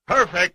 Perfect.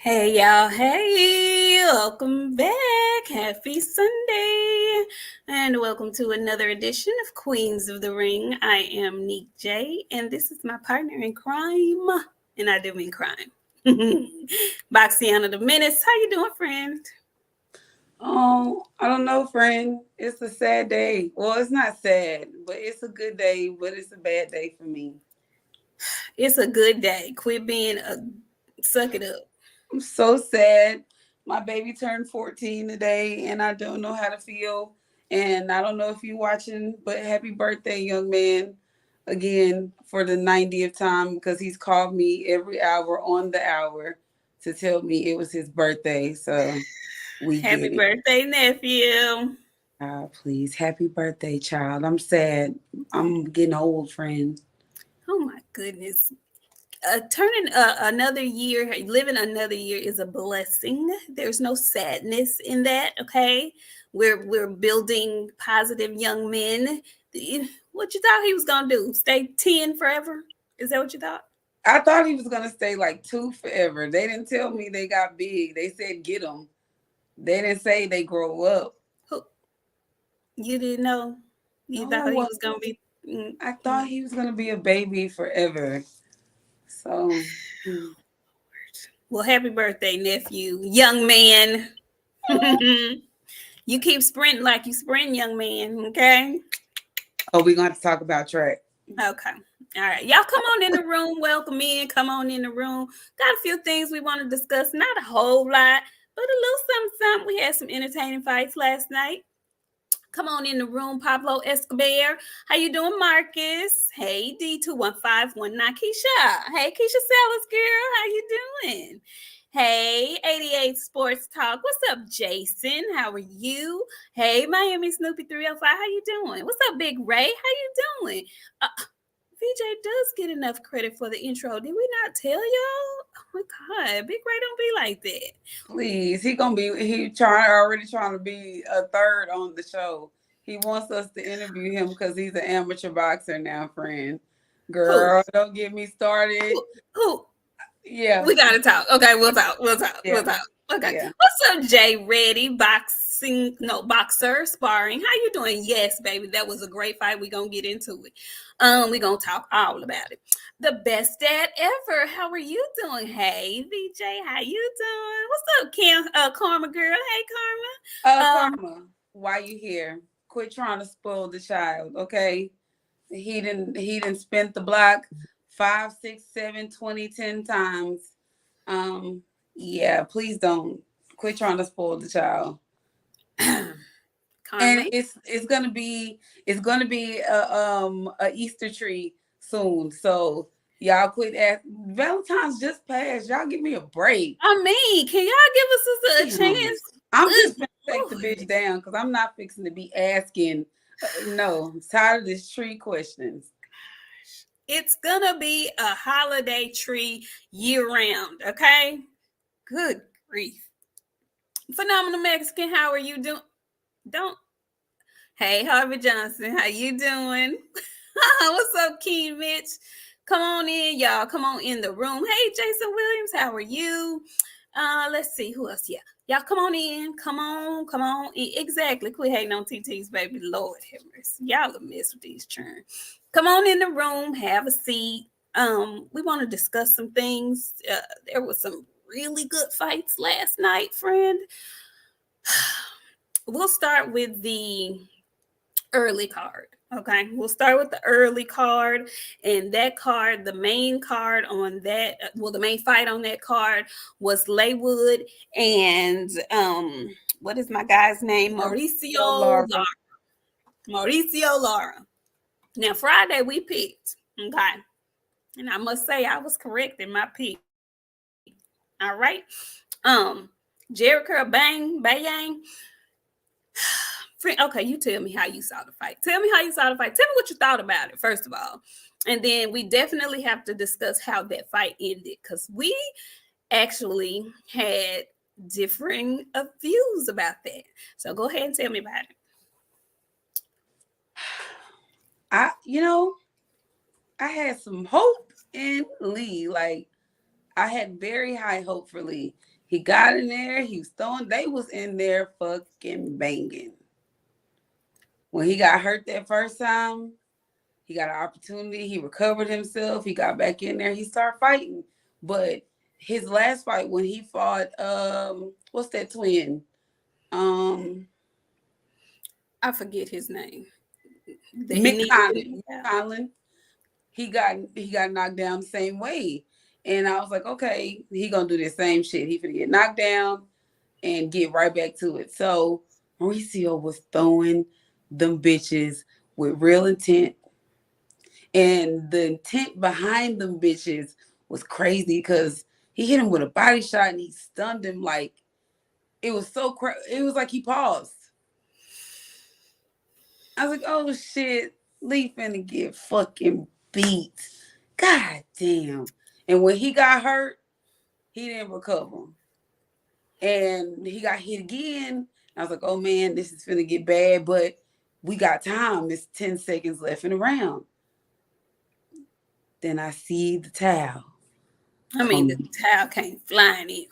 Hey y'all, hey, welcome back. Happy Sunday, and welcome to another edition of Queens of the Ring. I am Nik-J, and this is my partner in crime, and I do mean crime. Boxiana the Menace, how you doing, friend? Oh, I don't know, friend. It's a sad day. Well, it's not sad, but it's a good day, but it's a bad day for me. It's a good day. Quit being suck it up. I'm so sad. My baby turned 14 today, and I don't know how to feel. And I don't know if you're watching, but happy birthday, young man, again for the 90th time, because he's called me every hour on the hour to tell me it was his birthday. So we Happy birthday, nephew. Please, happy birthday, child. I'm sad. I'm getting old, friend. Oh my goodness. Turning another year, living another year is a blessing. There's no sadness in that. Okay, we're building positive young men. What you thought he was gonna do? Stay 10 forever? Is that what you thought? I thought he was gonna stay like 2 forever. They didn't tell me they got big. They said get them. They didn't say they grow up. You didn't know? You thought he was gonna be? I thought he was gonna be a baby forever. So, well, happy birthday, nephew, young man. You keep sprinting like you sprint, young man. Okay. Oh, we're gonna have to talk about track. Okay. All right. Y'all come on in the room. Welcome in. Come on in the room. Got a few things we want to discuss. Not a whole lot, but a little something. We had some entertaining fights last night. Come on in the room, Pablo Escobar. How you doing, Marcus? Hey, D215119. Keisha. Hey, Keisha Sellers, girl. How you doing? Hey, 88 Sports Talk. What's up, Jason? How are you? Hey, Miami Snoopy 305. How you doing? What's up, Big Ray? How you doing? VJ does get enough credit for the intro. Did we not tell y'all? Oh my God, Big Ray don't be like that. Please, already trying to be a third on the show. He wants us to interview him because he's an amateur boxer now, friend. Girl, don't get me started. Who? Yeah. We gotta talk. Okay, we'll talk. Okay. Yeah. What's up, Jay Reddy? Boxer sparring. How you doing? Yes, baby. That was a great fight. We're gonna get into it. We're gonna talk all about it. The best dad ever. How are you doing? Hey, VJ, how you doing? What's up, Karma girl? Hey, Karma. Karma, why you here? Quit trying to spoil the child, okay? He didn't spent the block 5, 6, 7, 20, 10 times. Yeah, please don't quit trying to spoil the child. And it's gonna be a Easter tree soon. So y'all quit Valentine's just passed. Y'all give me a break. I mean, can y'all give us a chance? I'm just gonna take the bitch down because I'm not fixing to be asking. No, I'm tired of this tree questions. It's gonna be a holiday tree year round, okay? Good grief. Phenomenal Mexican, how are you doing? Hey, Harvey Johnson, how you doing? What's up, Keen Mitch? Come on in, y'all. Come on in the room. Hey, Jason Williams, how are you? Let's see who else. Yeah, y'all come on in. Come on. Exactly. Quit hating on TT's baby. Lord have mercy. Y'all a mess with these churn. Come on in the room. Have a seat. We want to discuss some things. There was some really good fights last night, friend. We'll start with the early card. Okay, we'll start with the early card, and that card, the main card on that, the main fight on that card was Laywood and what is my guy's name? Mauricio Lara. Mauricio Lara. Now Friday we picked, okay, and I must say I was correct in my pick. All right, Jericho Bang. Okay, you tell me how you saw the fight. Tell me what you thought about it, first of all. And then we definitely have to discuss how that fight ended, because we actually had differing views about that. So go ahead and tell me about it. I had some hope in Lee. Like, I had very high hope for Lee. He got in there. He was throwing. They was in there fucking banging. When he got hurt that first time, he got an opportunity. He recovered himself. He got back in there. He started fighting. But his last fight, when he fought, what's that twin? I forget his name. Mick Conlon. He got knocked down the same way. And I was like, okay, he gonna do the same shit. He finna get knocked down and get right back to it. So Mauricio was throwing them bitches with real intent. And the intent behind them bitches was crazy, because he hit him with a body shot and he stunned him. Like, it was so crazy. It was like he paused. I was like, oh shit, Lee finna get fucking beat. God damn. And when he got hurt, he didn't recover. And he got hit again. I was like, oh man, this is finna get bad, but we got time. It's 10 seconds left in the round. Then I see the towel. I mean, the towel came flying in.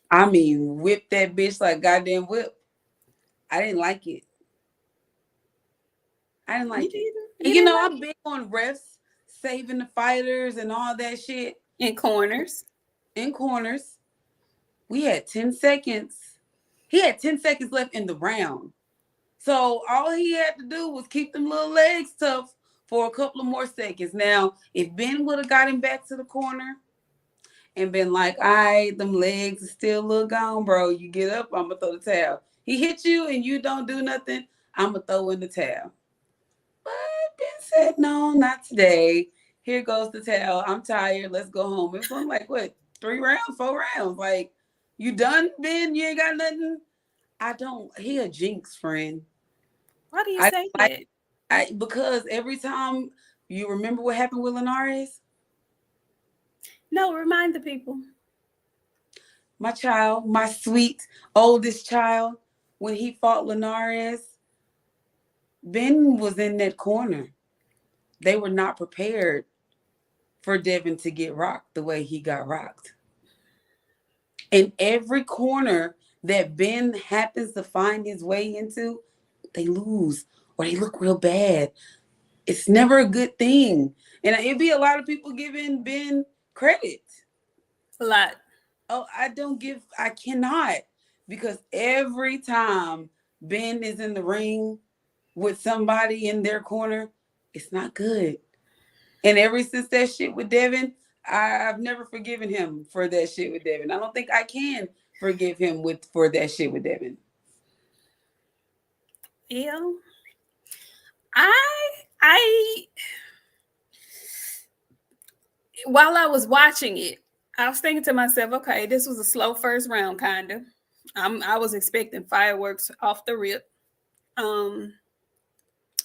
I mean, whip that bitch like goddamn whip. I didn't like it. I'm big on refs saving the fighters and all that shit. In corners. We had 10 seconds. He had 10 seconds left in the round. So all he had to do was keep them little legs tough for a couple of more seconds. Now, if Ben would have got him back to the corner and been like, all right, them legs are still a little gone, bro. You get up, I'm going to throw the towel. He hit you and you don't do nothing, I'm going to throw in the towel. But Ben said, no, not today. Here goes the towel. I'm tired. Let's go home. It was only like, what, 4 rounds? Like, you done, Ben? You ain't got nothing? He a jinx, friend. Why do you say that? Because every time, you remember what happened with Linares? No, remind the people. My child, my sweet oldest child, when he fought Linares, Ben was in that corner. They were not prepared for Devin to get rocked the way he got rocked. And every corner that Ben happens to find his way into, they lose or they look real bad. It's never a good thing. And it'd be a lot of people giving Ben credit. A lot. Oh, I cannot. Because every time Ben is in the ring with somebody in their corner, it's not good. And ever since that shit with Devin, I've never forgiven him for that shit with Devin. I don't think I can forgive him for that shit with Devin. Yeah. While I was watching it, I was thinking to myself, okay, this was a slow first round, kind of. I was expecting fireworks off the rip.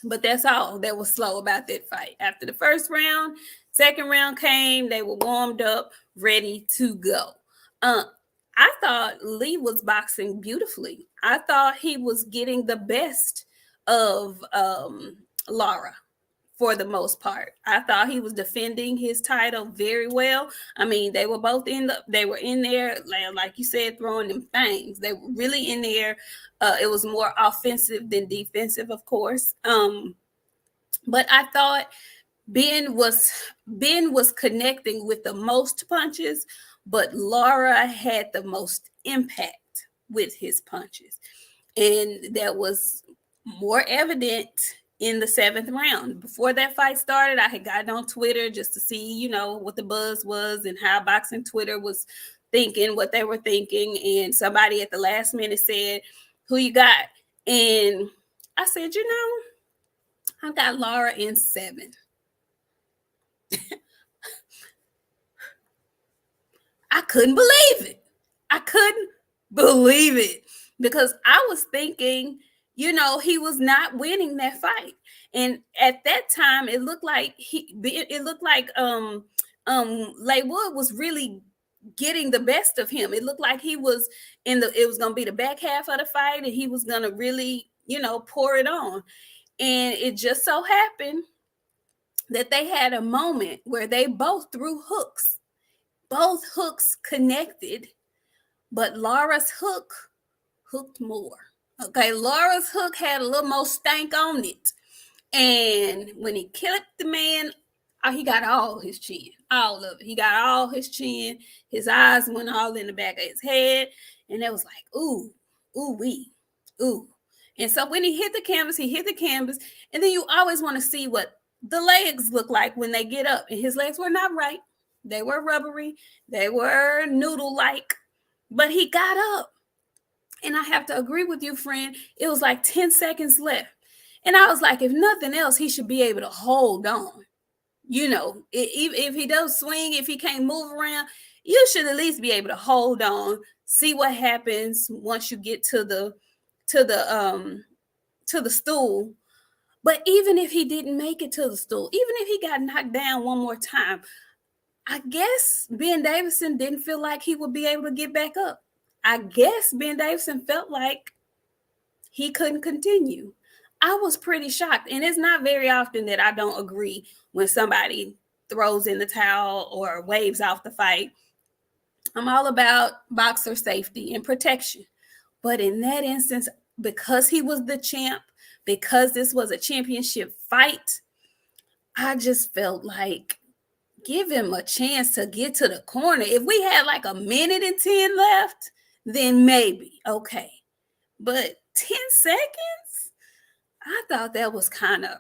But that's all that was slow about that fight. After the first round, second round came, they were warmed up, ready to go. I thought Lee was boxing beautifully. I thought he was getting the best of Lara. for the most part. I thought he was defending his title very well. I mean, they were both they were in there, like you said, throwing them things. They were really in there. It was more offensive than defensive, of course. But I thought Ben was connecting with the most punches, but Lara had the most impact with his punches. And that was more evident in the 7th round. Before that fight started, I had gotten on Twitter just to see, what the buzz was and how boxing Twitter was thinking, what they were thinking. And somebody at the last minute said, "Who you got?" And I said, I got Lara in 7. I couldn't believe it. I couldn't believe it because I was thinking, he was not winning that fight. And at that time, it looked like Laywood was really getting the best of him. It looked like he was it was going to be the back half of the fight and he was going to really, pour it on. And it just so happened that they had a moment where they both threw hooks. Both hooks connected, but Lara's hooked more. Okay, Lara's hook had a little more stank on it. And when he killed the man, he got all his chin, all of it. He got all his chin. His eyes went all in the back of his head. And it was like, ooh, wee, ooh. And so when he hit the canvas, And then you always want to see what the legs look like when they get up. And his legs were not right. They were rubbery. They were noodle-like. But he got up. And I have to agree with you, friend. It was like 10 seconds left. And I was like, if nothing else, he should be able to hold on. If he does swing, if he can't move around, you should at least be able to hold on, see what happens once you get to the stool. But even if he didn't make it to the stool, even if he got knocked down one more time, I guess Ben Davison didn't feel like he would be able to get back up. I guess Ben Davison felt like he couldn't continue. I was pretty shocked. And it's not very often that I don't agree when somebody throws in the towel or waves off the fight. I'm all about boxer safety and protection. But in that instance, because he was the champ, because this was a championship fight, I just felt like give him a chance to get to the corner. If we had like a minute and 10 left, then maybe, okay. But 10 seconds? I thought that was kind of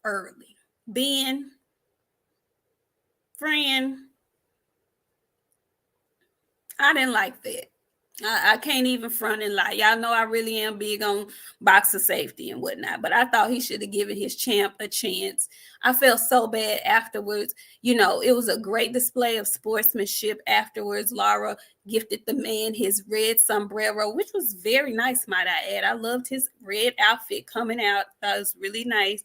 early. Ben, friend, I didn't like that. I can't even front and lie. Y'all know I really am big on boxer safety and whatnot, but I thought he should have given his champ a chance. I felt so bad afterwards. It was a great display of sportsmanship afterwards. Lara gifted the man his red sombrero, which was very nice, might I add. I loved his red outfit coming out. Thought it was really nice.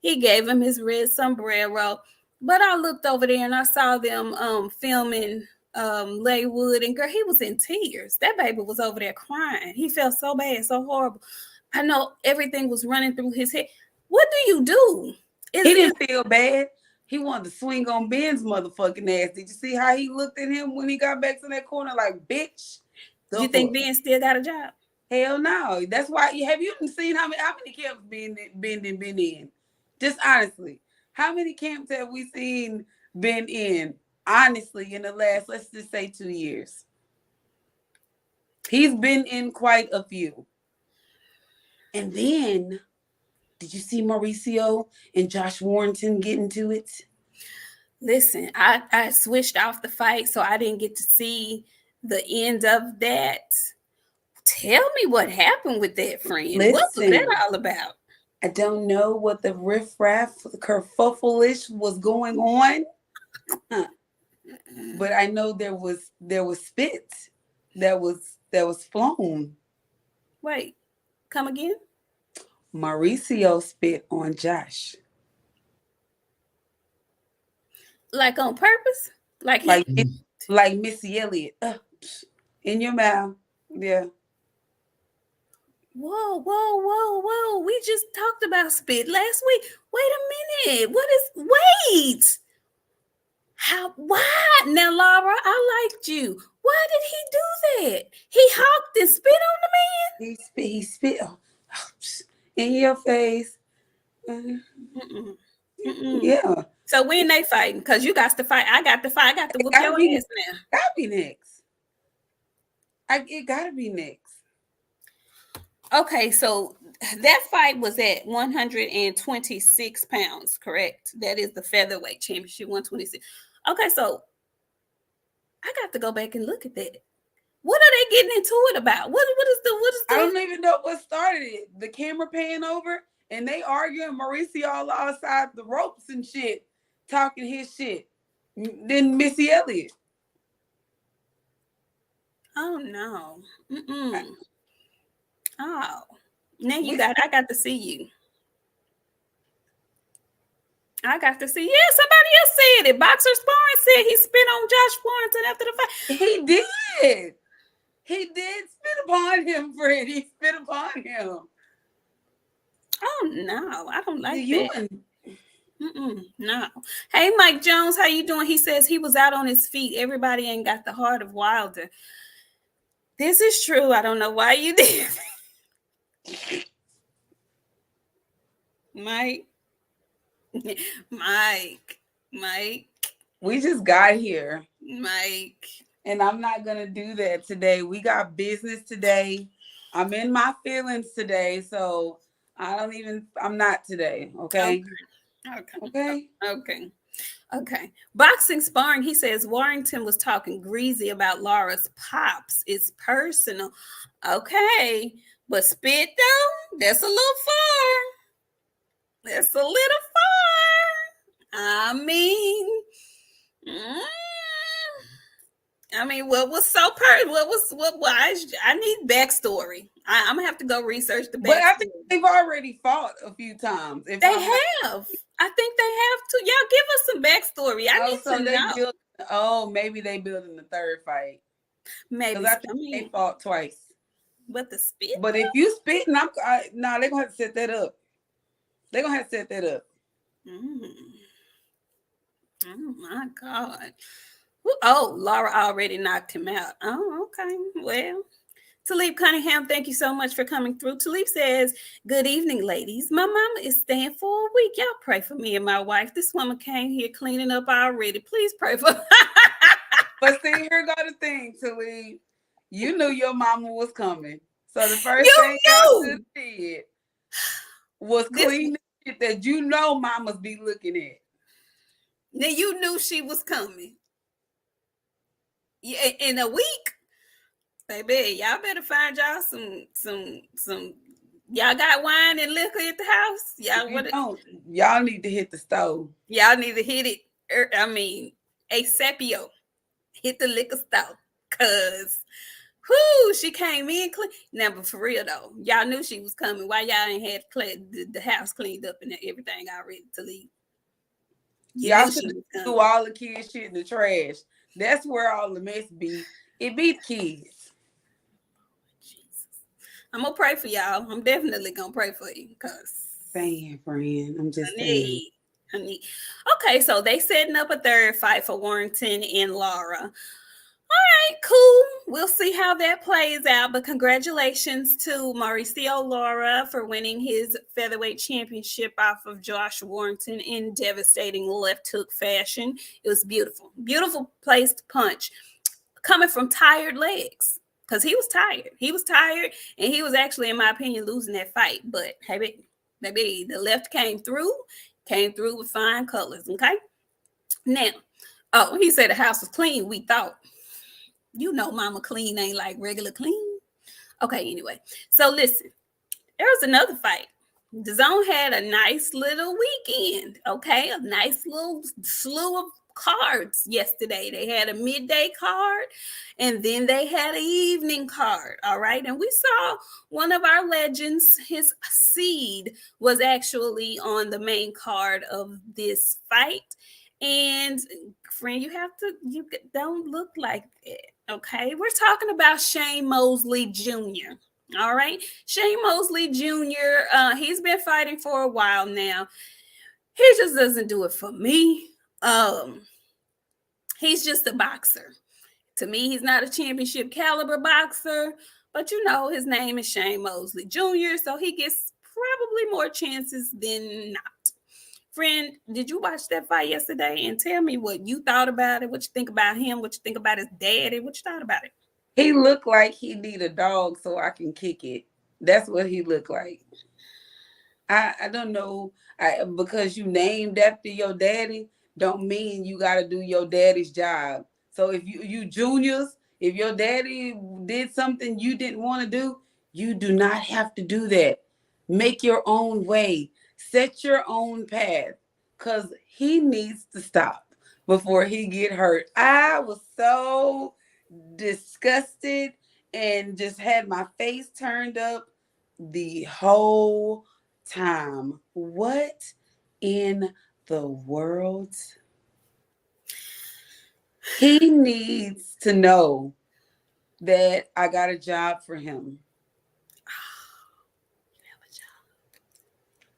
He gave him his red sombrero, but I looked over there and I saw them filming Laywood, and girl, he was in tears. That baby was over there crying. He felt so bad, so horrible. I know everything was running through his head. What do you do? He didn't feel bad. He wanted to swing on Ben's motherfucking ass. Did you see how he looked at him when he got back to that corner? Like, bitch. Do you think Ben still got a job? Hell no. That's why. Have you seen how many camps Ben in? Just honestly, how many camps have we seen Ben in? Honestly, in the last, let's just say 2 years. He's been in quite a few. And then, did you see Mauricio and Josh Warrington get into it? Listen, I switched off the fight, so I didn't get to see the end of that. Tell me what happened with that, friend. Listen, what was that all about? I don't know what the riffraff, kerfuffleish was going on. But I know there was spit that was flown. Wait, come again? Mauricio spit on Josh. Like on purpose? Like Missy Elliott. In your mouth. Yeah. Whoa. We just talked about spit last week. Wait a minute. Wait. Why? Now, Lara, I liked you. Why did he do that? He hawked and spit on the man. He spit in your face. man? Yeah. So when they fighting? Because you got to fight. I got to fight. I got to whoop your ass now. Gotta be next. It gotta be next. Okay, so that fight was at 126 pounds, correct? That is the featherweight championship, 126. Okay, so I got to go back and look at that. What are they getting into it about? What is the I don't even know what started it. The camera pan over and they arguing, Mauricio all outside the ropes and shit, talking his shit. Then Missy Elliott. Oh no. Oh. Now I got to see you. I got to see. Yeah, somebody else said it. Boxer Sparring said he spit on Josh Warrington after the fight. He did. He did spit upon him, Fred. He spit upon him. Oh no, I don't like that. No. Hey, Mike Jones, how you doing? He says he was out on his feet. Everybody ain't got the heart of Wilder. This is true. I don't know why you did. Mike. We just got here. Mike. And I'm not going to do that today. We got business today. I'm in my feelings today. So I'm not today. Okay. Okay. Boxing Sparring, he says Warrington was talking greasy about Lara's pops. It's personal. Okay. But spit though, that's a little far. That's a little far. I mean, what was so I need backstory. I'm gonna have to go research the backstory. But I think they've already fought a few times. They have. I think they have to. Y'all give us some backstory. I need to know. Maybe they building the third fight. Maybe. Because I think they fought twice. But the spit. But if you spit, they're gonna have to set that up. They're gonna have to set that up. Oh my God. Oh, Lara already knocked him out. Oh, okay. Well, Talib Cunningham, thank you so much for coming through. Talib says, good evening, ladies. My mama is staying for a week. Y'all pray for me and my wife. This woman came here cleaning up already. Please pray for her. But see, here go the thing, Talib. You knew your mama was coming. So the first thing you did was clean the shit that you know mamas be looking at. Now you knew she was coming. Yeah, in a week. Baby, y'all better find y'all some y'all got wine and liquor at the house. Y'all need to hit the stove. Y'all need to hit it. ASAPio. Hit the liquor stove. Cause she came in clean. Now, but for real though, y'all knew she was coming. Why y'all ain't had the house cleaned up and everything already to leave? Y'all should do all the kids shit in the trash. That's where all the mess be. It be the kids. Jesus. I'm gonna pray for y'all. I'm definitely gonna pray for you because saying, friend. I'm just saying. Okay, so they setting up a third fight for Warrington and Lara. All right, cool. We'll see how that plays out. But congratulations to Mauricio Lara for winning his featherweight championship off of Josh Warrington in devastating left hook fashion. It was beautiful. Beautiful placed punch coming from tired legs because he was tired. He was tired, and he was actually, in my opinion, losing that fight. But hey, baby, the left came through with fine colors. Okay. Now, he said the house was clean. We thought. You know, mama clean ain't like regular clean. Okay, anyway. So listen, there was another fight. DAZN had a nice little weekend, okay? A nice little slew of cards yesterday. They had a midday card, and then they had an evening card, all right? And we saw one of our legends, his seed, was actually on the main card of this fight. And friend, you don't look like that. Okay, we're talking about Shane Mosley Jr. All right. Shane Mosley Jr., he's been fighting for a while now. He just doesn't do it for me. He's just a boxer. To me, he's not a championship caliber boxer, but his name is Shane Mosley Jr., so he gets probably more chances than not. Friend, did you watch that fight yesterday? And tell me what you thought about it, what you think about him, what you think about his daddy, what you thought about it. He looked like he need a dog so I can kick it. That's what he looked like. I don't know. Because you named after your daddy, don't mean you got to do your daddy's job. So if you juniors, if your daddy did something you didn't want to do, you do not have to do that. Make your own way. Set your own path. Cause he needs to stop before he get hurt. I was so disgusted and just had my face turned up the whole time. What in the world? He needs to know that I got a job for him.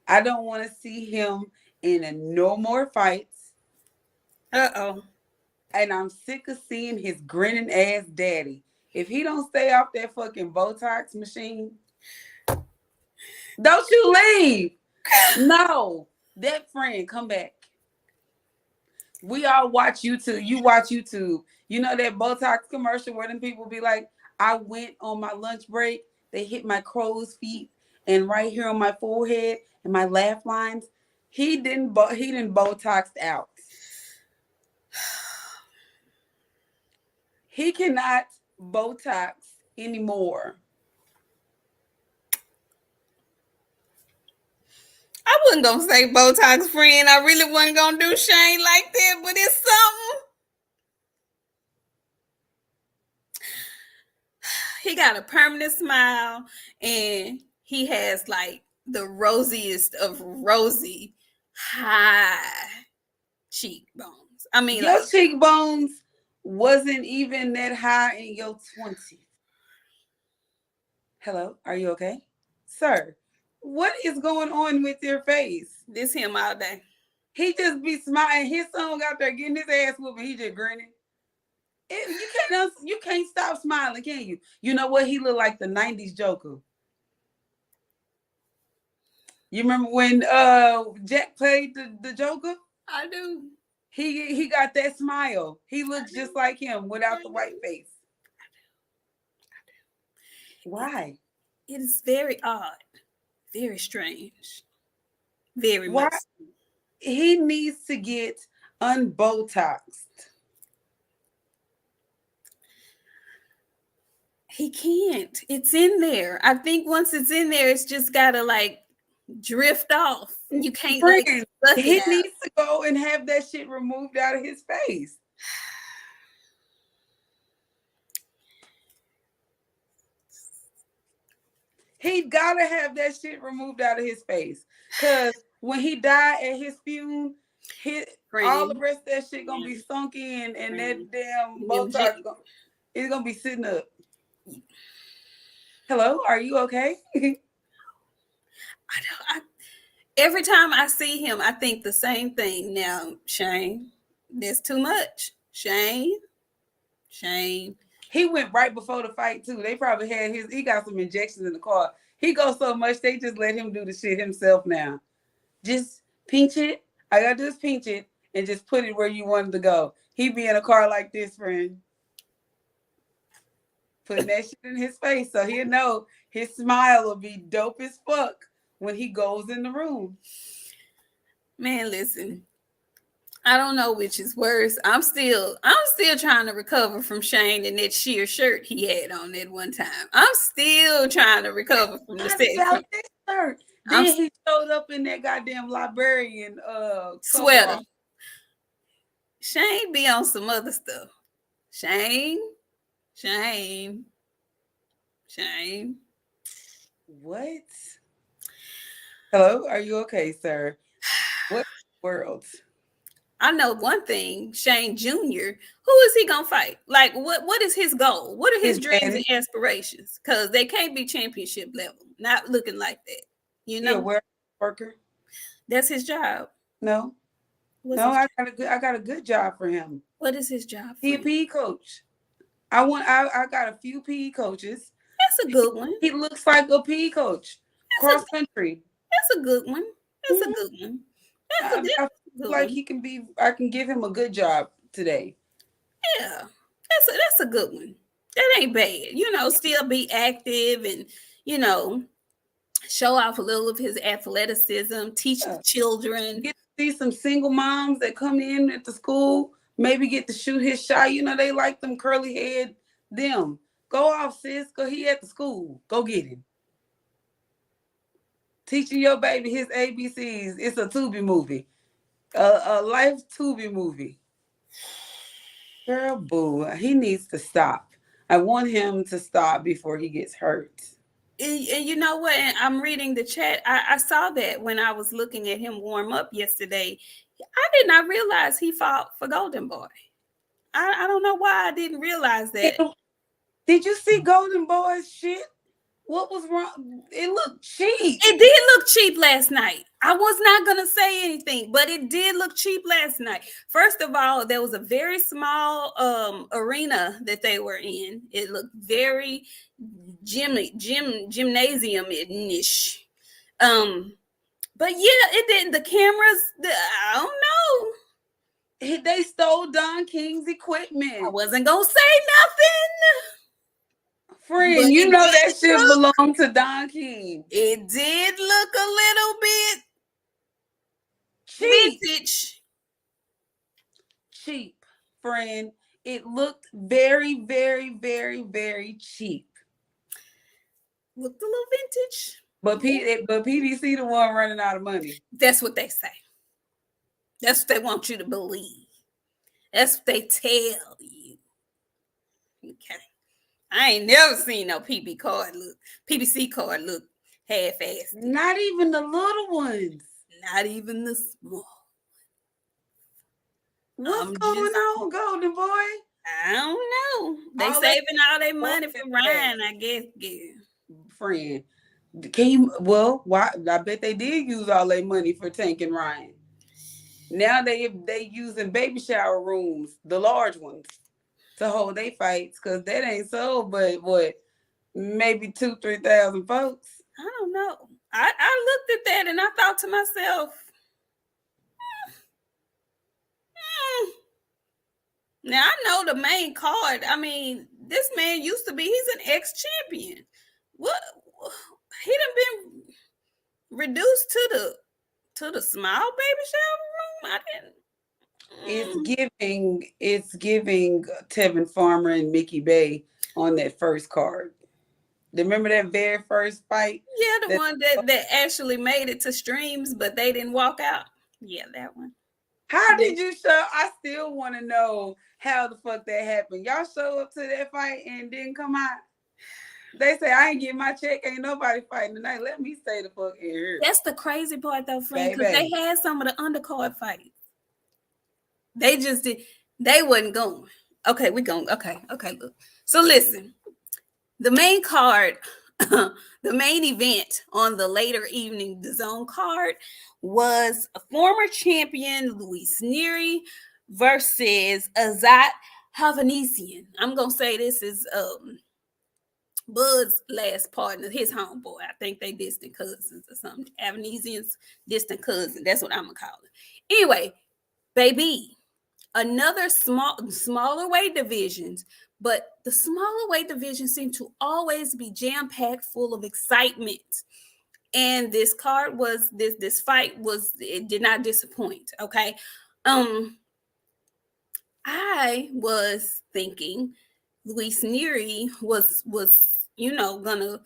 I don't want to see him in no more fights. Uh-oh. And I'm sick of seeing his grinning ass daddy. If he don't stay off that fucking Botox machine, don't you leave. No, that friend, come back. We all watch YouTube. You watch YouTube. You know that Botox commercial where them people be like, I went on my lunch break. They hit my crow's feet and right here on my forehead and my laugh lines. He didn't Botoxed out. He cannot Botox anymore. I wasn't gonna say Botox, friend. I really wasn't gonna do Shane like that, but it's something. He got a permanent smile and he has like the rosiest of rosy high cheekbones. I mean, Your like, cheekbones wasn't even that high in your 20s. Hello, are you okay? Sir, what is going on with your face? this him all day. He just be smiling. His son out there getting his ass whooping. He just grinning. You can't stop smiling, can you? You know what? He looked like the 90s Joker. You remember when Jack played the Joker? I do. He got that smile. He looks just like him without the white face. Why? It is very odd, very strange, very Why? much. He needs to get unbotoxed. He can't. It's in there. I think once it's in there, it's just gotta like drift off. You can't like Friends, suck he it out. needs to go and have that shit removed out of his face. He gotta have that shit removed out of his face. Cause when he died at his funeral, all the rest of that shit gonna be sunk in, and that damn Botox is gonna be sitting up. Hello, are you okay? Every time I see him, I think the same thing. Now, Shane, there's too much. Shane. He went right before the fight too. They probably had he got some injections in the car. He goes so much they just let him do the shit himself now. Just pinch it. I gotta do is pinch it and just put it where you wanted to go. He be in a car like this, friend. Putting that shit in his face so he'll know his smile will be dope as fuck when he goes in the room. Man, listen. I don't know which is worse. I'm still trying to recover from Shane and that sheer shirt he had on that one time. I'm still trying to recover from the shirt. Then he showed up in that goddamn librarian sweater. Shane be on some other stuff. Shane. What? Hello, are you okay, sir? What world? I know one thing, Shane Jr. Who is he gonna fight? Like, what is his goal? What are his His dreams and daddy. aspirations? Because they can't be championship level, not looking like that. You Yeah, know, where worker. that's his job. No, What's no, his? I got a good job for him. What is his job, He a friend? PE coach. I got a few PE coaches. That's a good one. He looks like a PE coach, That's cross country. a good one. That's a Hmm. good one. I That's a feel good like one. he can be. I can give him a good job today. Yeah, that's a good one. That ain't bad. You know, still be active and you know show off a little of his athleticism, teach the Yeah. children. Get to see some single moms that come in at the school. Maybe get to shoot his shot. You know they like them curly head. Them go off, sis. Go. He at the school. Go get him. Teaching your baby his ABCs. It's a Tubi movie. A life Tubi movie. Girl, boo. He needs to stop. I want him to stop before he gets hurt. And you know what? I'm reading the chat. I saw that when I was looking at him warm up yesterday. I did not realize he fought for Golden Boy. I don't know why I didn't realize that. Did you see Golden Boy's shit? What was wrong? It looked cheap. It did look cheap last night. I was not going to say anything, but it did look cheap last night. First of all, there was a very small arena that they were in. It looked very gymnasium-ish. But yeah, it didn't. The cameras, I don't know. They stole Don King's I equipment. wasn't going to say nothing. Friend, you know that shit belonged to Don King. It did look a little bit cheap. vintage. Cheap, friend. It looked very, very, very, very cheap. Looked a little vintage. But PDC the one running out of money. That's what they say. That's what they want you to believe. That's what they tell you. Okay. I ain't never seen no PBC card look half-assed. Not even the little ones. Not even the small. What's going on, Golden Boy? I don't know. They saving all their money for Ryan, I guess. Yeah. Friend. Why? I bet they did use all their money for tanking Ryan. Now they using baby shower rooms, the large ones, to hold their fights, because that ain't sold, but what, maybe 2,000-3,000 folks. I don't know. I looked at that and I thought to myself, now I know the main card. I mean, this man used to be, he's an ex-champion. What he done been reduced to the small baby shower room? I didn't. It's giving Tevin Farmer and Mickey Bay on that first card. Remember that very first fight? Yeah, the one that actually made it to streams, but they didn't walk out. Yeah, that one. How did you show? I still want to know how the fuck that happened. Y'all show up to that fight and didn't come out? They say, I ain't get my check. Ain't nobody fighting tonight. Let me stay the fuck in here. That's the crazy part, though, friend, because they had some of the undercard fights. They just did. They wasn't going. Okay, we going. Okay, look. So listen, the main card, the main event on the later evening DAZN card was a former champion, Luis Neri, versus Azad Hanesian. I'm going to say this is Bud's last partner, his homeboy. I think they distant cousins or something. Hanesian's distant cousin. That's what I'm going to call it. Anyway, baby, another smaller weight divisions, but the smaller weight divisions seem to always be jam-packed full of excitement. And this card was this fight was, it did not disappoint. Okay. I was thinking Luis Neri was gonna,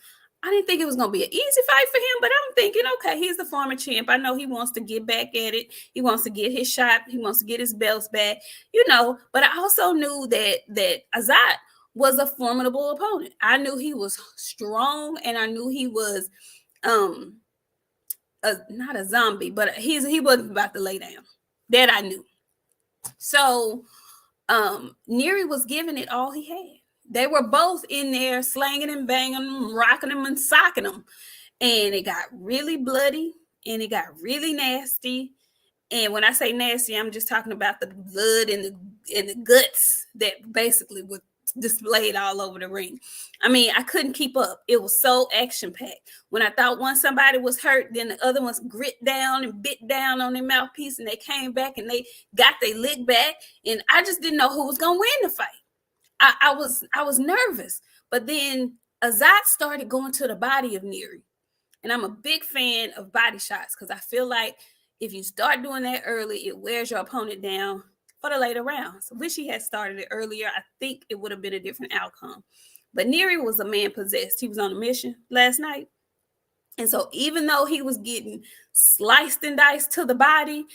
I didn't think it was gonna be an easy fight for him, but I'm thinking, okay, he's the former champ. I know he wants to get back at it. He wants to get his shot. He wants to get his belts back, but I also knew that Azad was a formidable opponent. I knew he was strong, and I knew he was not a zombie, but he wasn't about to lay down. That I knew. So Neri was giving it all he had. They were both in there slanging and banging them, rocking them and socking them. And it got really bloody and it got really nasty. And when I say nasty, I'm just talking about the blood and the guts that basically were displayed all over the ring. I mean, I couldn't keep up. It was so action packed. When I thought one somebody was hurt, then the other ones grit down and bit down on their mouthpiece, and they came back and they got their lick back. And I just didn't know who was gonna win the fight. I was nervous, but then Azad started going to the body of Neri. And I'm a big fan of body shots because I feel like if you start doing that early, it wears your opponent down for the later rounds. Wish he had started it earlier. I think it would have been a different outcome. But Neri was a man possessed. He was on a mission last night. And so even though he was getting sliced and diced to the body,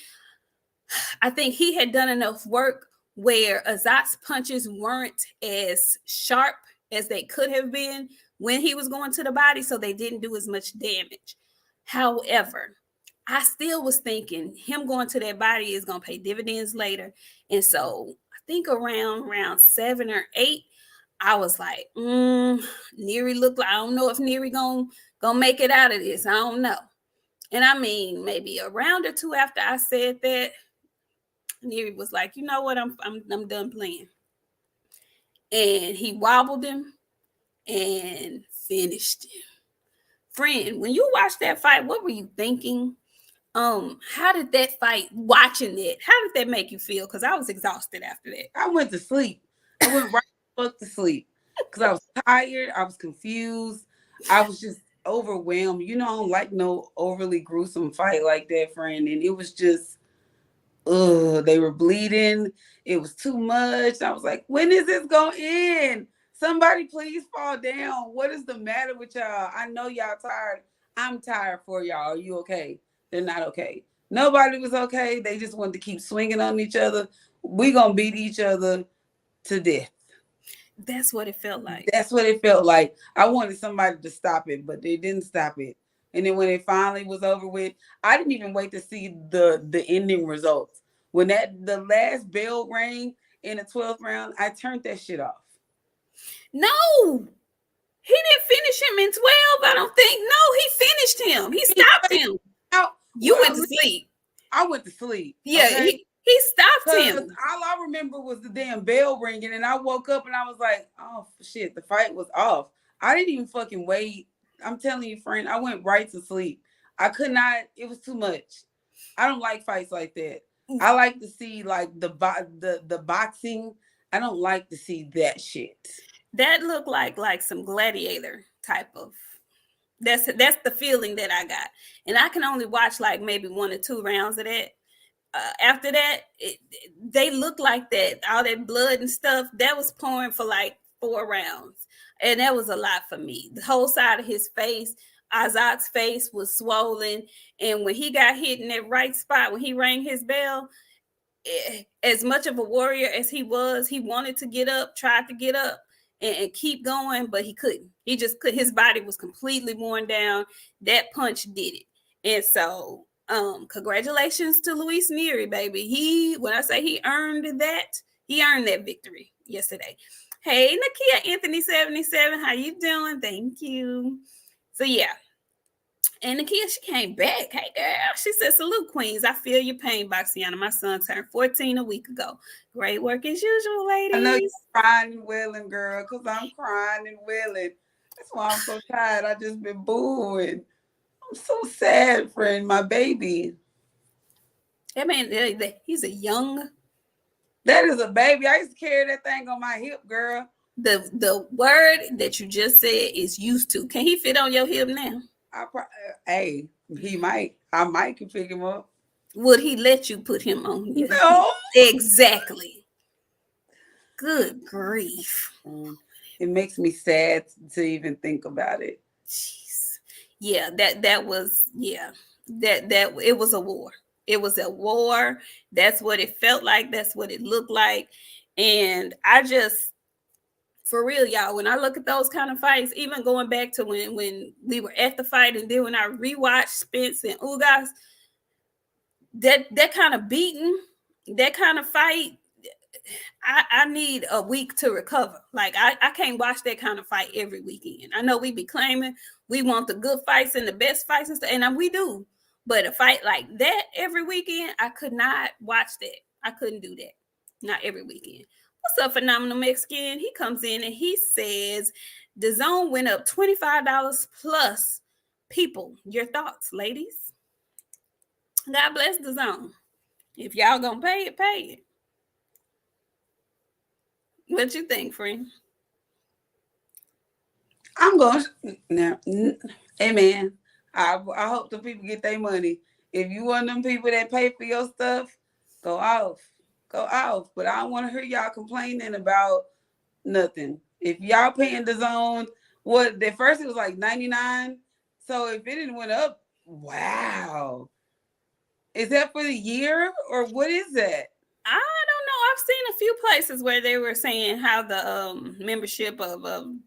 I think he had done enough work where Azad's punches weren't as sharp as they could have been when he was going to the body, so they didn't do as much damage. However, I still was thinking him going to that body is going to pay dividends later. And so I think around round 7 or 8, I was like, Neri looked like, I don't know if Neri gonna make it out of this. I don't know. And I mean, maybe a round or 2 after I said that, Neri was like, you know what, I'm done playing. And he wobbled him and finished him. Friend, when you watched that fight, what were you thinking? How did that fight, watching it, how did that make you feel? Because I was exhausted after that. I went to sleep. I went right fuck to sleep because I was tired. I was confused. I was just overwhelmed. You know, I don't like no overly gruesome fight like that, friend. And it was just, they were bleeding. It was too much. I was like, when is this going to end? Somebody please fall down. What is the matter with y'all? I know y'all tired. I'm tired for y'all. Are you okay? They're not okay. Nobody was okay. They just wanted to keep swinging on each other. We gonna beat each other to death. That's what it felt like. That's what it felt like. I wanted somebody to stop it, but they didn't stop it. And then when it finally was over with, I didn't even wait to see the ending results. When the last bell rang in the 12th round, I turned that shit off. No, he didn't finish him in 12. I don't think. No, he finished him. He stopped him. You went to sleep. I went to sleep. Yeah, okay? he stopped him. All I remember was the damn bell ringing, and I woke up and I was like, oh shit, the fight was off. I didn't even fucking wait. I'm telling you, friend, I went right to sleep. I could not. It was too much. I don't like fights like that. I like to see like the boxing. I don't like to see that shit. That looked like some gladiator type of. That's the feeling that I got, and I can only watch like maybe 1 or 2 rounds of that. After that, they look like that. All that blood and stuff that was pouring for like 4 rounds, and that was a lot for me. The whole side of his face, Azad's face was swollen, and when he got hit in that right spot, when he rang his bell, as much of a warrior as he was, he wanted to get up, tried to get up and keep going, but he couldn't. He just could. His body was completely worn down. That punch did it. And so congratulations to Luis Neri, baby. When I say he earned that victory yesterday. Hey, Nakia Anthony 77, how you doing? Thank you. So yeah. And Nakia, she came back. Hey, girl. She said, salute, queens. I feel your pain, Boxiana. My son turned 14 a week ago. Great work as usual, ladies. I know you're crying and wailing, girl, because I'm crying and wailing. That's why I'm so tired. I just been booing. I'm so sad, friend. My baby. That man, he's a young. That is a baby. I used to carry that thing on my hip, girl. The word that you just said is used to. Can he fit on your hip now? Hey, he might. I might can pick him up. Would he let you put him on your No. hip? Exactly. Good grief. It makes me sad to even think about it. Jeez. Yeah, that was that it was a war. It was a war. That's what it felt like. That's what it looked like. And I just, for real, y'all, when I look at those kind of fights, even going back to when we were at the fight, and then when I rewatched Spence and Ugas, that kind of beating, that kind of fight, I need a week to recover. Like I can't watch that kind of fight every weekend. I know we be claiming we want the good fights and the best fights and stuff, and we do. But a fight like that every weekend, I could not watch that. I couldn't do that. Not every weekend. What's up, Phenomenal Mexican? He comes in and he says DAZN went up $25 plus. People, your thoughts, ladies? God bless DAZN. If y'all gonna pay it, pay it. What you think, friend? I'm going now. Hey man, I hope the people get their money. If you one of them people that pay for your stuff, go off. Go off. But I don't want to hear y'all complaining about nothing. If y'all paying DAZN, what at first it was like 99. So if it didn't went up, wow. Is that for the year or what is that? I don't know. I've seen a few places where they were saying how the membership of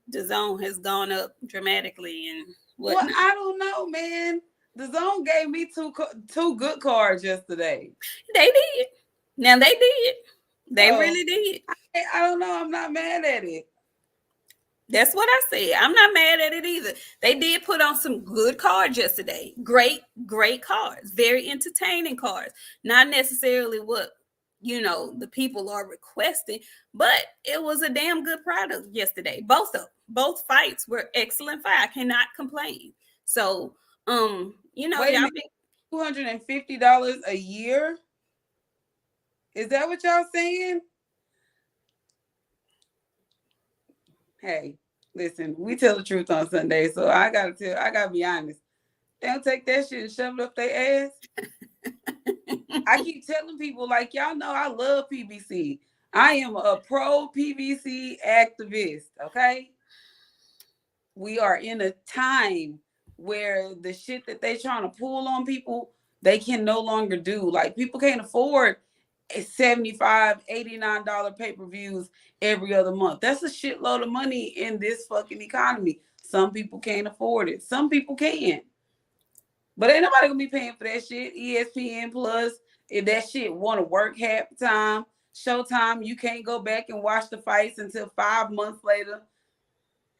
DAZN has gone up dramatically and whatnot. Well, I don't know, man. DAZN gave me two good cards yesterday. They did. Now they did. They really did. I don't know. I'm not mad at it. That's what I said. I'm not mad at it either. They did put on some good cards yesterday. Great cards. Very entertaining cards. Not necessarily what, the people are requesting, but it was a damn good product yesterday. Both fights were excellent fight. I cannot complain. So, Wait y'all $250 a year? Is that what y'all saying? Hey, listen, we tell the truth on Sunday, so I gotta be honest. They don't take that shit and shove it up their ass. I keep telling people, like, y'all know I love PBC. I am a pro PBC activist, okay? We are in a time where the shit that they trying to pull on people, they can no longer do. Like, people can't afford $75, $89 pay-per-views every other month. That's a shitload of money in this fucking economy. Some people can't afford it. Some people can. But ain't nobody gonna be paying for that shit. ESPN Plus, if that shit want to work half the time, Showtime, you can't go back and watch the fights until 5 months later.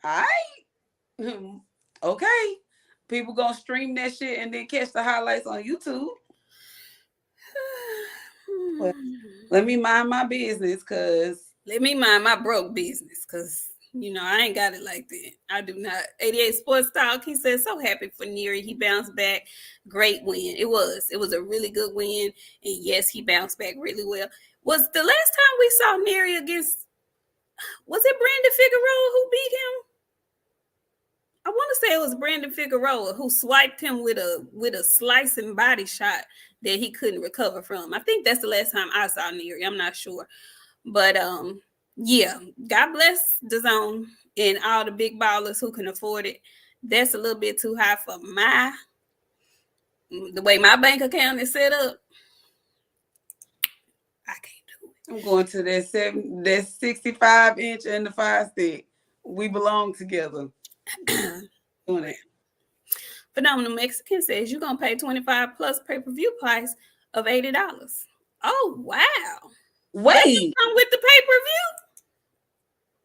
All right. Okay. People gonna stream that shit and then catch the highlights on YouTube. Well, let me mind my business, cause let me mind my broke business, cause I ain't got it like that. I do not. 88 Sports Talk. He said, so happy for Neri. He bounced back. Great win. It was a really good win. And yes, he bounced back really well. Was the last time we saw Neri against, was it Brandon Figueroa who beat him? I want to say it was Brandon Figueroa who swiped him with a slicing body shot that he couldn't recover from. I think that's the last time I saw Neri. I'm not sure. But yeah, God bless DAZN and all the big ballers who can afford it. That's a little bit too high for the way my bank account is set up. I can't do it. I'm going to that 65-inch and the 5-stick. We belong together. Doing it. Phenomenal Mexican says you're gonna pay $25 plus pay-per-view price of $80. Oh wow. Wait. Come with the pay-per-view?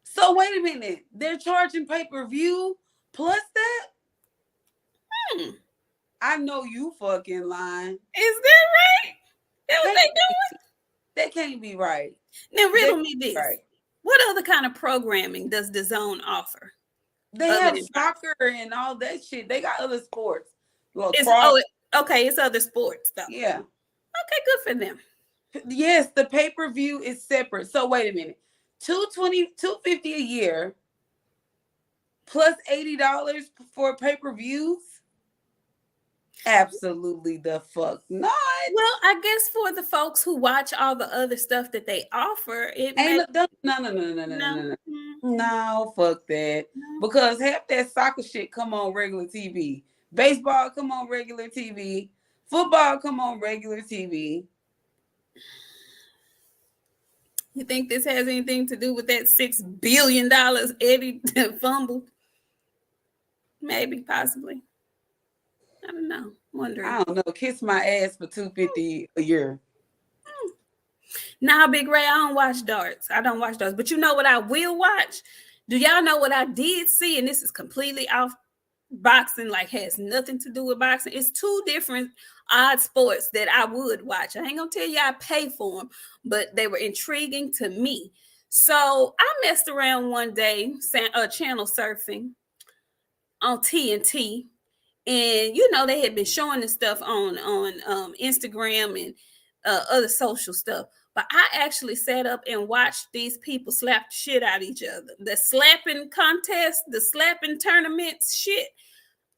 So wait a minute. They're charging pay-per-view plus that? I know you fucking lying. Is that right? That's what they doing? That can't be right. Now riddle me this. Right. What other kind of programming does DAZN offer? They have soccer and all that shit. They got other sports. It's other sports though. Yeah. Okay, good for them. Yes, the pay-per-view is separate. So wait a minute. $250 a year plus $80 for pay-per-views? Absolutely the fuck not. Well, I guess for the folks who watch all the other stuff that they offer, No, fuck that. No. Because half that soccer shit come on regular TV. Baseball come on regular TV. Football come on regular TV. You think this has anything to do with that $6 billion Eddie fumbled? Maybe, possibly. I don't know. Wondering. I don't know. Kiss my ass for $250 a year. Nah, Big Ray, I don't watch darts. I don't watch darts. But you know what I will watch? Do y'all know what I did see? And this is completely off boxing, like has nothing to do with boxing. It's two different odd sports that I would watch. I ain't gonna tell you I pay for them, but they were intriguing to me. So I messed around one day, channel surfing on TNT, and you know they had been showing this stuff on Instagram and other social stuff. But I actually sat up and watched these people slap the shit out of each other. The slapping contest, the slapping tournaments, shit.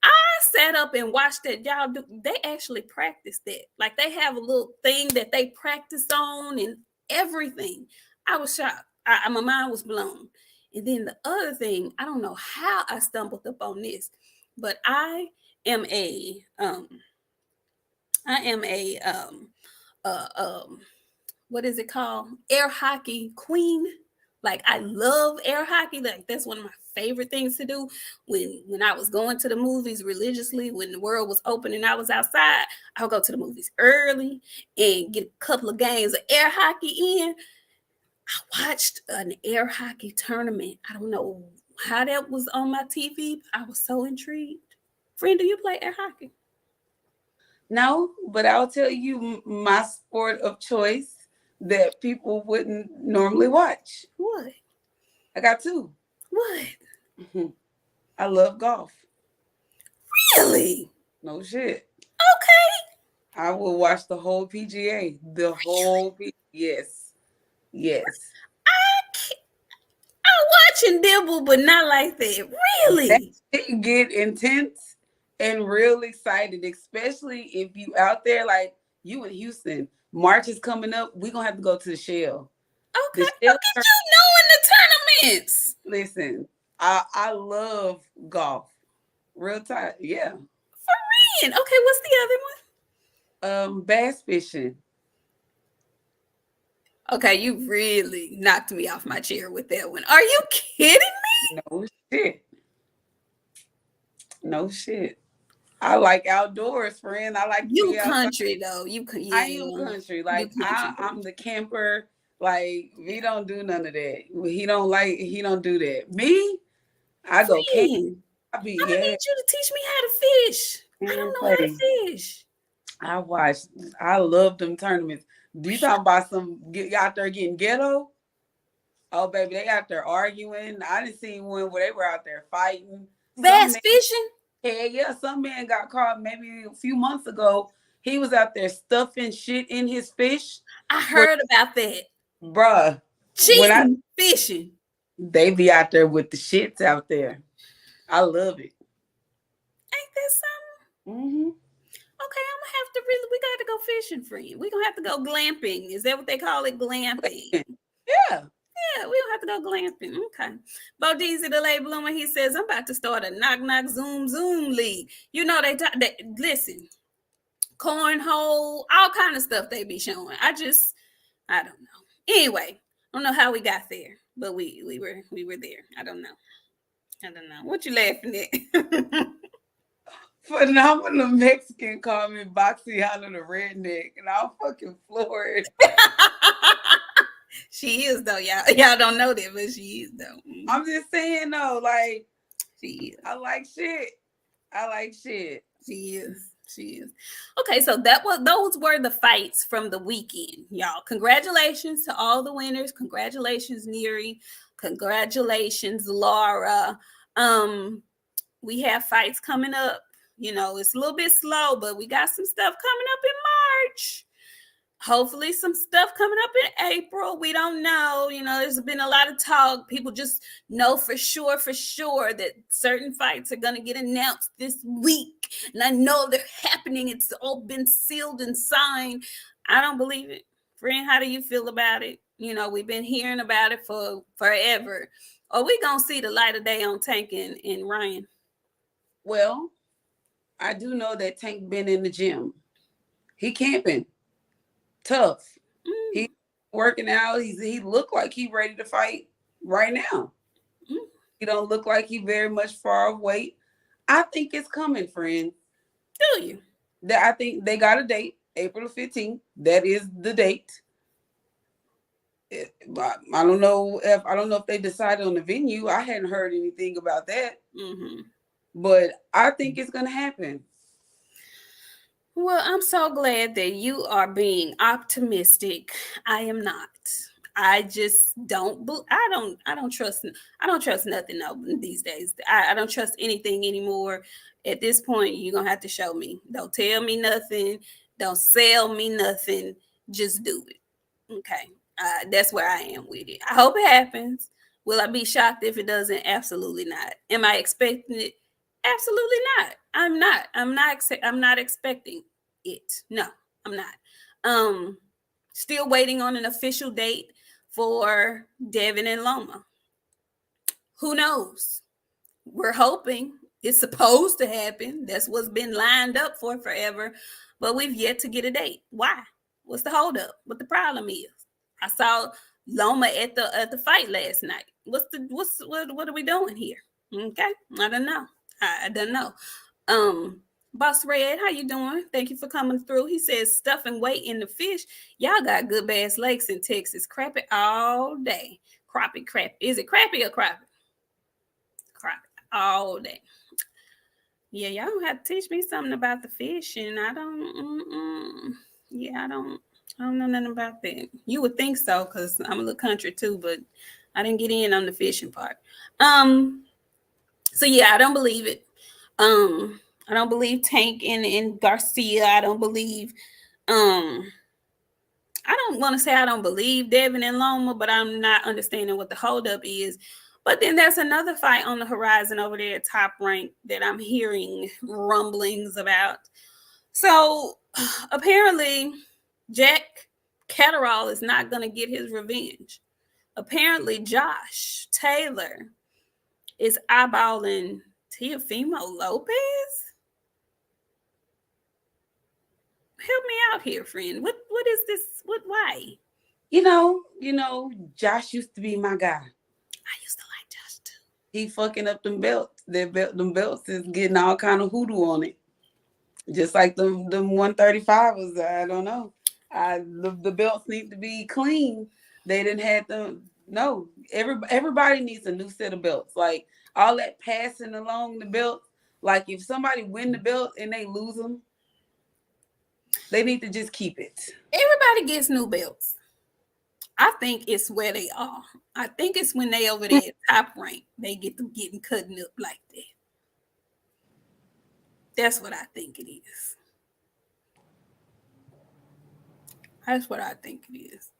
I sat up and watched that. Y'all do. They actually practice that. Like they have a little thing that they practice on and everything. I was shocked. My mind was blown. And then the other thing, I don't know how I stumbled up on this, but am a I am a uh, um what is it called? Air hockey queen. Like I love air hockey. Like that's one of my favorite things to do. When I was going to the movies religiously, when the world was open and I was outside, I would go to the movies early and get a couple of games of air hockey in. I watched an air hockey tournament. I don't know how that was on my TV. I was so intrigued. Friend, do you play air hockey? No, but I'll tell you my sport of choice that people wouldn't normally watch. What? I got two. What? I love golf. Really? No shit. Okay. I will watch the whole PGA. The whole Yes. Yes. I watch and dibble, but not like that. Really? It get intense and real excited, especially if you out there like you in Houston. March is coming up. We're gonna have to go to the Shell. Okay. Look at you knowing the tournaments. Listen, I love golf. Real tight. Yeah. For real. Okay, what's the other one? Bass fishing. Okay, you really knocked me off my chair with that one. Are you kidding me? No shit. No shit. I like outdoors, friend. I like you country though. You can. Yeah, I am country. Like I'm the camper. Like we don't do none of that. He don't do that. Me, I go camping. I'm gonna need you to teach me how to fish. I don't know how to fish. I love them tournaments. Do you talking about some get out there getting ghetto? Oh baby, they out there arguing. I didn't see one where they were out there fighting. Bass fishing? Yeah, some man got caught maybe a few months ago. He was out there stuffing shit in his fish. I heard about that. Bruh. Cheating, fishing. They be out there with the shits out there. I love it. Ain't that something? Mm-hmm. Okay, I'm gonna have to we got to go fishing, friend. We're gonna have to go glamping. Is that what they call it? Glamping. Yeah. Yeah, we don't have to go glamping. Okay. Bo Deezy, the late bloomer, he says, I'm about to start a knock zoom league. You know, they listen, cornhole, all kind of stuff they be showing. I don't know. Anyway, I don't know how we got there, but we were there. I don't know. What you laughing at? Phenomenal Mexican called me Boxiana the redneck, and I'm fucking floored. She is though, y'all don't know that, but she is though. I'm just saying though, like she is. I like shit. She is. Okay, so those were the fights from the weekend, y'all. Congratulations to all the winners. Congratulations, Neri. Congratulations, Lara. We have fights coming up. You know, it's a little bit slow, but we got some stuff coming up in March. Hopefully some stuff coming up in April. We don't know. You know, there's been a lot of talk. People just know for sure that certain fights are going to get announced this week. And I know they're happening. It's all been sealed and signed. I don't believe it. Friend, how do you feel about it? You know, we've been hearing about it for forever. Are we going to see the light of day on Tank and Ryan? Well, I do know that Tank been in the gym. He camping. Tough. He's working out. He look like he ready to fight right now. He don't look like he very much far away. I think it's coming, friend. Do you? I think they got a date, April 15th. That is the date. I don't know if they decided on the venue. I hadn't heard anything about that. Mm-hmm. But I think it's gonna happen. Well, I'm so glad that you are being optimistic. I am not. I just don't. I don't trust. I don't trust nothing these days. I don't trust anything anymore. At this point, you're gonna have to show me. Don't tell me nothing. Don't sell me nothing. Just do it. Okay. That's where I am with it. I hope it happens. Will I be shocked if it doesn't? Absolutely not. Am I expecting it? Absolutely not. I'm not. I'm not expecting it. No, I'm not. Um, Still waiting on an official date for Devin and Loma. Who knows? We're hoping it's supposed to happen. That's what's been lined up for forever, but we've yet to get a date. Why? What's the holdup? What the problem is? I saw Loma at the fight last night. What are we doing here? Okay, I don't know. I don't know. Boss Red, how you doing? Thank you for coming through. He says stuffing weight in the fish. Y'all got good bass lakes in Texas. Crappie all day. Crappie. Is it crappie or crappie? Crappie all day. Yeah, y'all don't have to teach me something about the fish, and I don't. Yeah, I don't know nothing about that. You would think so, cause I'm a little country too, but I didn't get in on the fishing part. So yeah, I don't believe it. I don't believe Tank and Garcia. I don't believe. I don't want to say I don't believe Devin and Loma, but I'm not understanding what the holdup is. But then there's another fight on the horizon over there at Top Rank that I'm hearing rumblings about. So apparently, Jack Catterall is not going to get his revenge. Apparently, Josh Taylor is eyeballing Teofimo Lopez. Help me out here, friend. What is this? Why? You know, Josh used to be my guy. I used to like Josh too. He fucking up them belts. Them belts is getting all kind of hoodoo on it. Just like them 135 was. I don't know. The belts need to be clean. They didn't have them. No, everybody needs a new set of belts. Like all that passing along the belt. Like if somebody win the belt and they lose them, they need to just keep it. Everybody gets new belts. I think it's where they are. I think it's when they over there at Top Rank, they get them getting cutting up like that. That's what I think it is. That's what I think it is.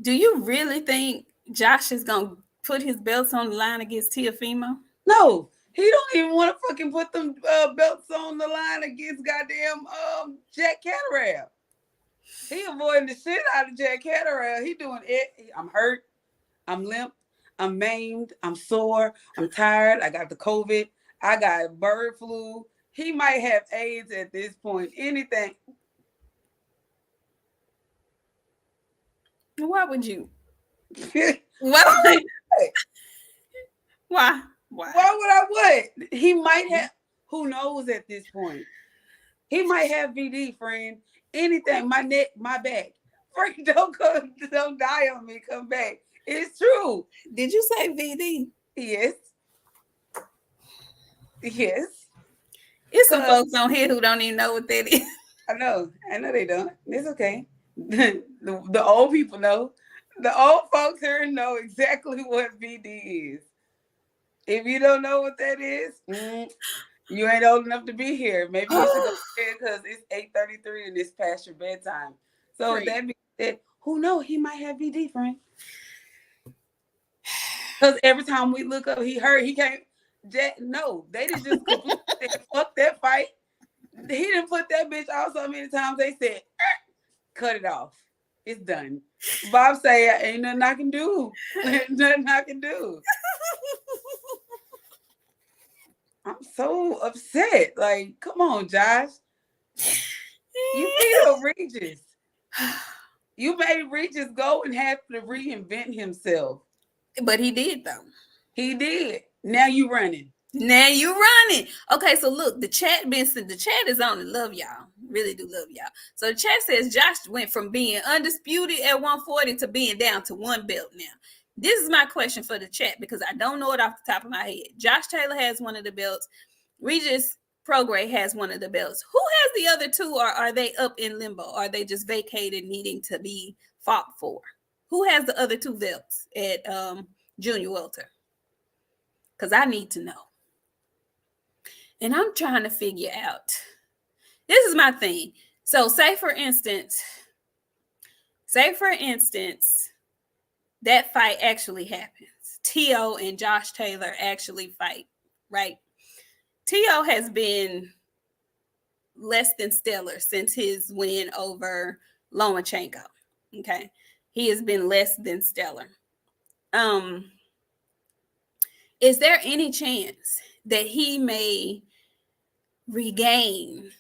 Do you really think Josh is gonna put his belts on the line against Teofimo? No, he don't even want to fucking put them belts on the line against goddamn Jack Catterall. He avoiding the shit out of Jack Catterall. He doing it. I'm hurt. I'm limp. I'm maimed. I'm sore. I'm tired. I got the COVID. I got bird flu. He might have AIDS at this point. Anything. Why would you? Why? Why? Why would I what? He might have. Who knows at this point? He might have VD, friend. Anything. My neck, my back. Friend, don't die on me. Come back. It's true. Did you say VD? Yes. Yes. It's some folks on here who don't even know what that is. I know they don't. It's okay. The old people know. The old folks here know exactly what VD is. If you don't know what that is, you ain't old enough to be here. Maybe you should go to bed because it's 8:33 and it's past your bedtime. So right. That being said, who knows? He might have VD, friend. Because every time we look up, he hurt. He can't. No, they didn't just completely fuck that fight. He didn't put that bitch out so many times. They said, cut it off. It's done. Bob say, ain't nothing I can do. Nothing I can do. I'm so upset. Like, come on, Josh. You feel Regis. You made Regis go and have to reinvent himself. But he did, though. He did. Now you running. Okay, so look, the chat is on it. Love y'all. Really do love y'all. So the chat says Josh went from being undisputed at 140 to being down to one belt now. This is my question for the chat because I don't know it off the top of my head. Josh Taylor has one of the belts. Regis Prograis has one of the belts. Who has the other two, or are they up in limbo? Are they just vacated, needing to be fought for? Who has the other two belts at junior welter? Because I need to know. And I'm trying to figure out. This is my thing. So say for instance, that fight actually happens. T.O. and Josh Taylor actually fight, right? T.O. has been less than stellar since his win over Lomachenko. Okay. He has been less than stellar. Is there any chance that he may regain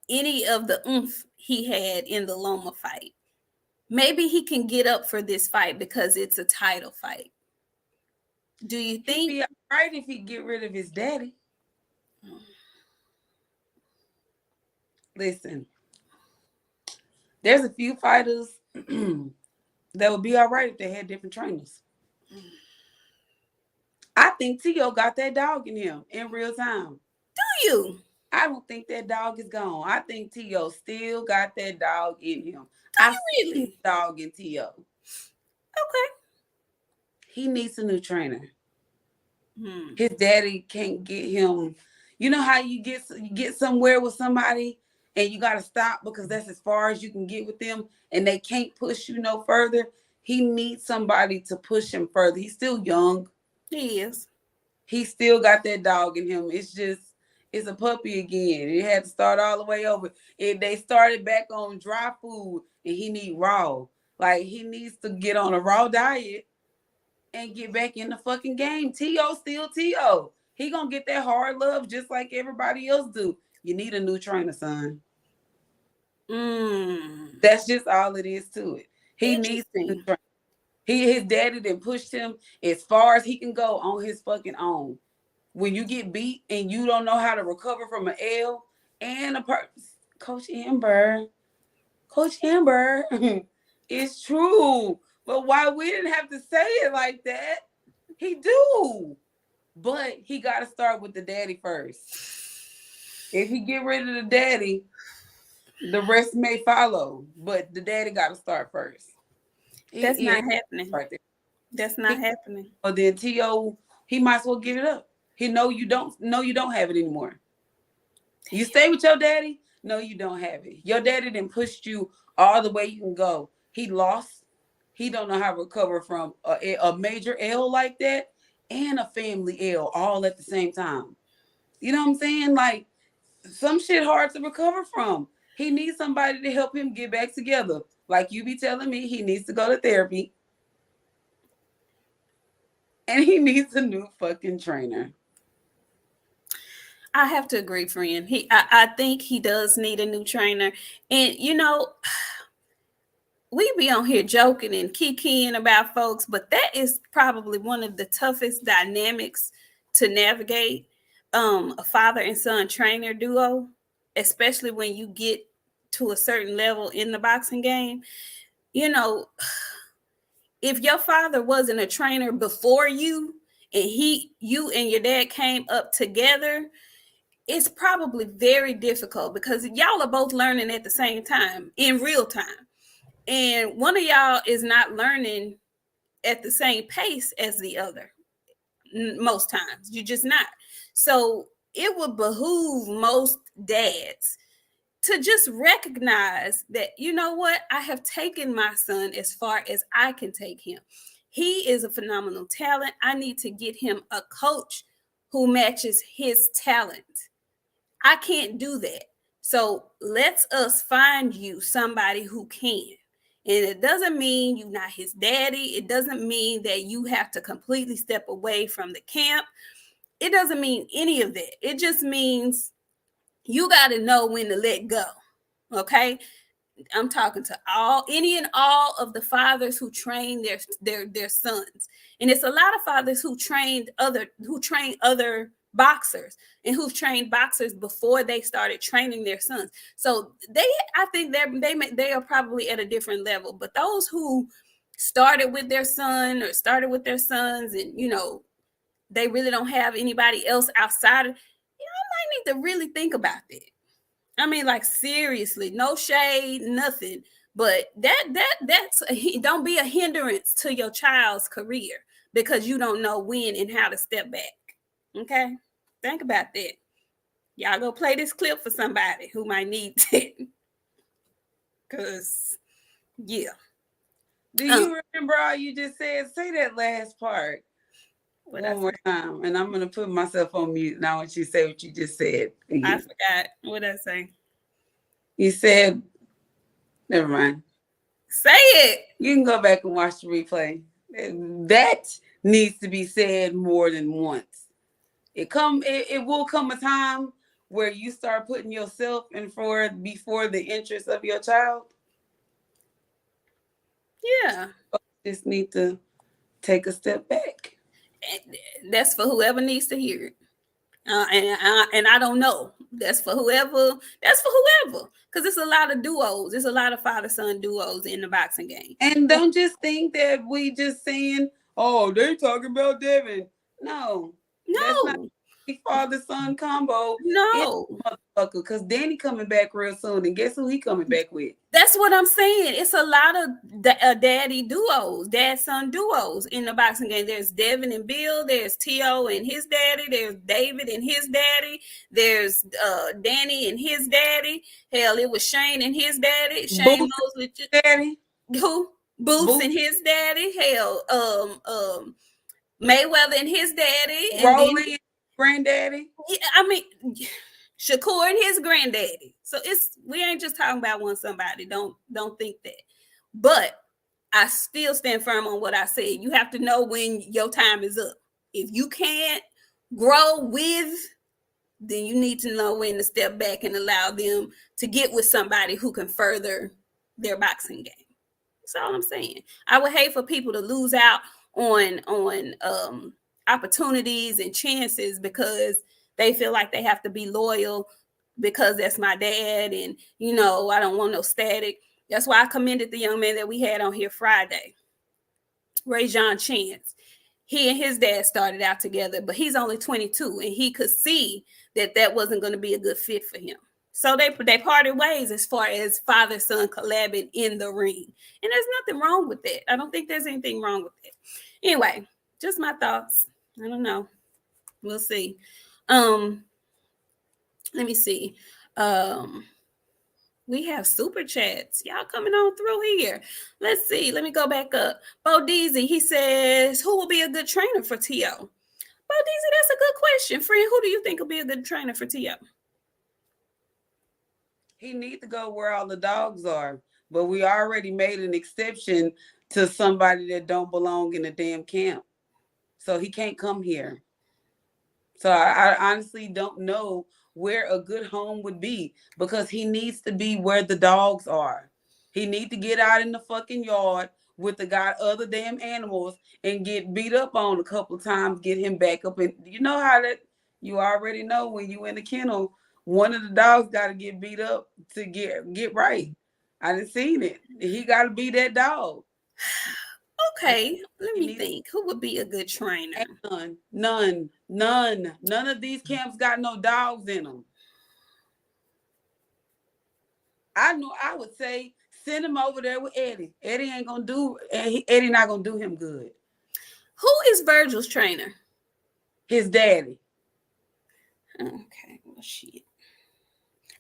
any of the oomph he had in the Loma fight? Maybe he can get up for this fight because it's a title fight. Do you think? He'd be all right if he get rid of his daddy. Listen, there's a few fighters that would be all right if they had different trainers. I think T.O. got that dog in him in real time. Do you? I don't think that dog is gone. I think T.O. still got that dog in him. Do you really? See the dog in T.O. Okay. He needs a new trainer. His daddy can't get him. You know how you get somewhere with somebody and you got to stop because that's as far as you can get with them and they can't push you no further? He needs somebody to push him further. He's still young. He is. He still got that dog in him. It's a puppy again. It had to start all the way over. They started back on dry food and he need raw. Like, he needs to get on a raw diet and get back in the fucking game. T.O. still T.O. He gonna get that hard love just like everybody else do. You need a new trainer, son. That's just all it is to it. He needs a new trainer. His daddy then pushed him as far as he can go on his fucking own. When you get beat and you don't know how to recover from an L and Coach Amber, it's true. But why we didn't have to say it like that? He do. But he got to start with the daddy first. If he get rid of the daddy, the rest may follow. But the daddy got to start first. That's not happening. Right there. That's not happening. Or then T.O., he might as well give it up. He know you don't have it anymore. You stay with your daddy? No, you don't have it. Your daddy done pushed you all the way you can go. He lost. He don't know how to recover from a major L like that and a family L all at the same time. You know what I'm saying? Like, some shit hard to recover from. He needs somebody to help him get back together. Like you be telling me, he needs to go to therapy. And he needs a new fucking trainer. I have to agree, friend. I think he does need a new trainer. And, you know, we be on here joking and kikiing about folks, but that is probably one of the toughest dynamics to navigate, a father and son trainer duo, especially when you get to a certain level in the boxing game. You know, if your father wasn't a trainer before you and you and your dad came up together, it's probably very difficult because y'all are both learning at the same time in real time. And one of y'all is not learning at the same pace as the other. Most times, you're just not. So it would behoove most dads to just recognize that, you know what, I have taken my son as far as I can take him. He is a phenomenal talent. I need to get him a coach who matches his talent. I can't do that. So let's us find you somebody who can. And it doesn't mean you're not his daddy. It doesn't mean that you have to completely step away from the camp. It doesn't mean any of that. It just means you got to know when to let go. Okay? I'm talking to any and all of the fathers who train their sons. And it's a lot of fathers who train other boxers and who've trained boxers before they started training their sons. So I think they are probably at a different level. But those who started with their son or started with their sons, and they really don't have anybody else outside of, I might need to really think about that. I mean, like, seriously, no shade, nothing. But that's don't be a hindrance to your child's career because you don't know when and how to step back. Okay? Think about that. Y'all go play this clip for somebody who might need it. Because, yeah. Do you remember all you just said? Say that last part one more time. And I'm going to put myself on mute now when you say what you just said. I forgot. What did I say? You said, never mind. Say it. You can go back and watch the replay. That needs to be said more than once. It will come a time where you start putting yourself before the interest of your child. Yeah. Just need to take a step back. That's for whoever needs to hear it. And I don't know. That's for whoever. Because it's a lot of duos. There's a lot of father-son duos in the boxing game. And don't just think that we just saying, oh, they talking about Devin. No. That's not father-son combo. No. Motherfucker. Because Danny coming back real soon. And guess who he coming back with? That's what I'm saying. It's a lot of daddy duos, dad-son duos in the boxing game. There's Devin and Bill. There's T.O. and his daddy. There's David and his daddy. There's Danny and his daddy. Hell, it was Shane and his daddy. Shane Mosley daddy. Who? Boots and his daddy. Hell, Mayweather and his daddy. Rolling and granddaddy. Yeah, I mean, Shakur and his granddaddy. So we ain't just talking about one somebody. Don't think that. But I still stand firm on what I said. You have to know when your time is up. If you can't grow with, then you need to know when to step back and allow them to get with somebody who can further their boxing game. That's all I'm saying. I would hate for people to lose out on opportunities and chances because they feel like they have to be loyal because that's my dad and, I don't want no static. That's why I commended the young man that we had on here Friday, Rajon Chance. He and his dad started out together, but he's only 22, and he could see that wasn't going to be a good fit for him. So they parted ways as far as father-son collabing in the ring. And there's nothing wrong with that. I don't think there's anything wrong with it. Anyway, just my thoughts. I don't know. We'll see. Let me see. We have super chats. Y'all coming on through here. Let's see. Let me go back up. Bo Deezy, he says, who will be a good trainer for T.O.? Bo Deezy, that's a good question. Friend, who do you think will be a good trainer for T.O.? He needs to go where all the dogs are. But we already made an exception to somebody that don't belong in a damn camp. So he can't come here. So I honestly don't know where a good home would be because he needs to be where the dogs are. He needs to get out in the fucking yard with the other damn animals and get beat up on a couple of times, get him back up. And you know how that, you already know when you in the kennel, one of the dogs got to get beat up to get right. I done seen it. He got to be that dog. Okay, let me think. Who would be a good trainer? None. None of these camps got no dogs in them. I would say send him over there with Eddie. Eddie not gonna do him good. Who is Virgil's trainer? His daddy. Okay, well, shit.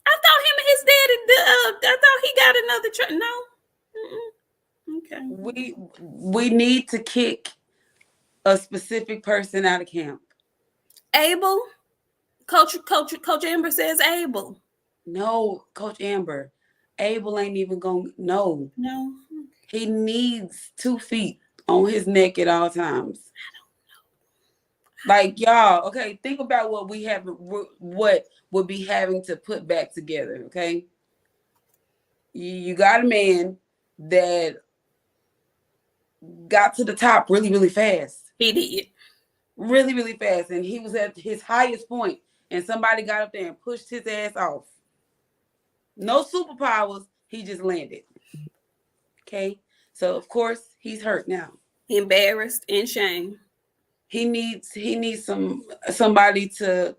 I thought him and his daddy. I thought he got another trainer. No. Okay. We need to kick a specific person out of camp. Abel. Coach Amber says Abel. No, Coach Amber. Abel ain't even gonna know. No. He needs 2 feet on his neck at all times. I don't know. Like, y'all, okay, think about what we'll be having to put back together, okay? You got a man that got to the top really, really fast. He did. really, really fast. And he was at his highest point, and somebody got up there and pushed his ass off. No superpowers. He just landed. Okay. So of course he's hurt now. Embarrassed and shame. He needs somebody to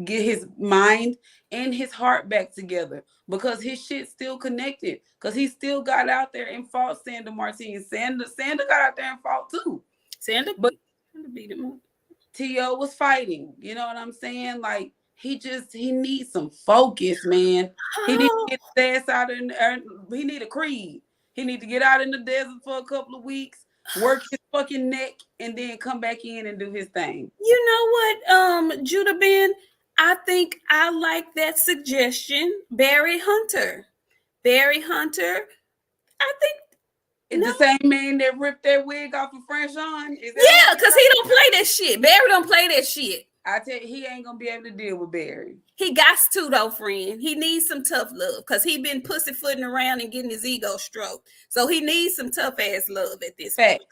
get his mind and his heart back together, because his shit's still connected. Because he still got out there and fought Sandra Martinez. Sandra got out there and fought too. Sandra beat him up. T.O. was fighting. You know what I'm saying? Like, he needs some focus, man. He needs to get his ass out in there. He need a creed. He need to get out in the desert for a couple of weeks, work his fucking neck, and then come back in and do his thing. You know what, Judah Ben? I think I like that suggestion. Barry Hunter. Barry Hunter. I think it's the same man that ripped that wig off of Franchon. Yeah, because he don't play that shit. Barry don't play that shit. I tell you, he ain't gonna be able to deal with Barry. He got to though, friend. He needs some tough love because he been pussyfooting around and getting his ego stroked. So he needs some tough ass love at this Facts. point.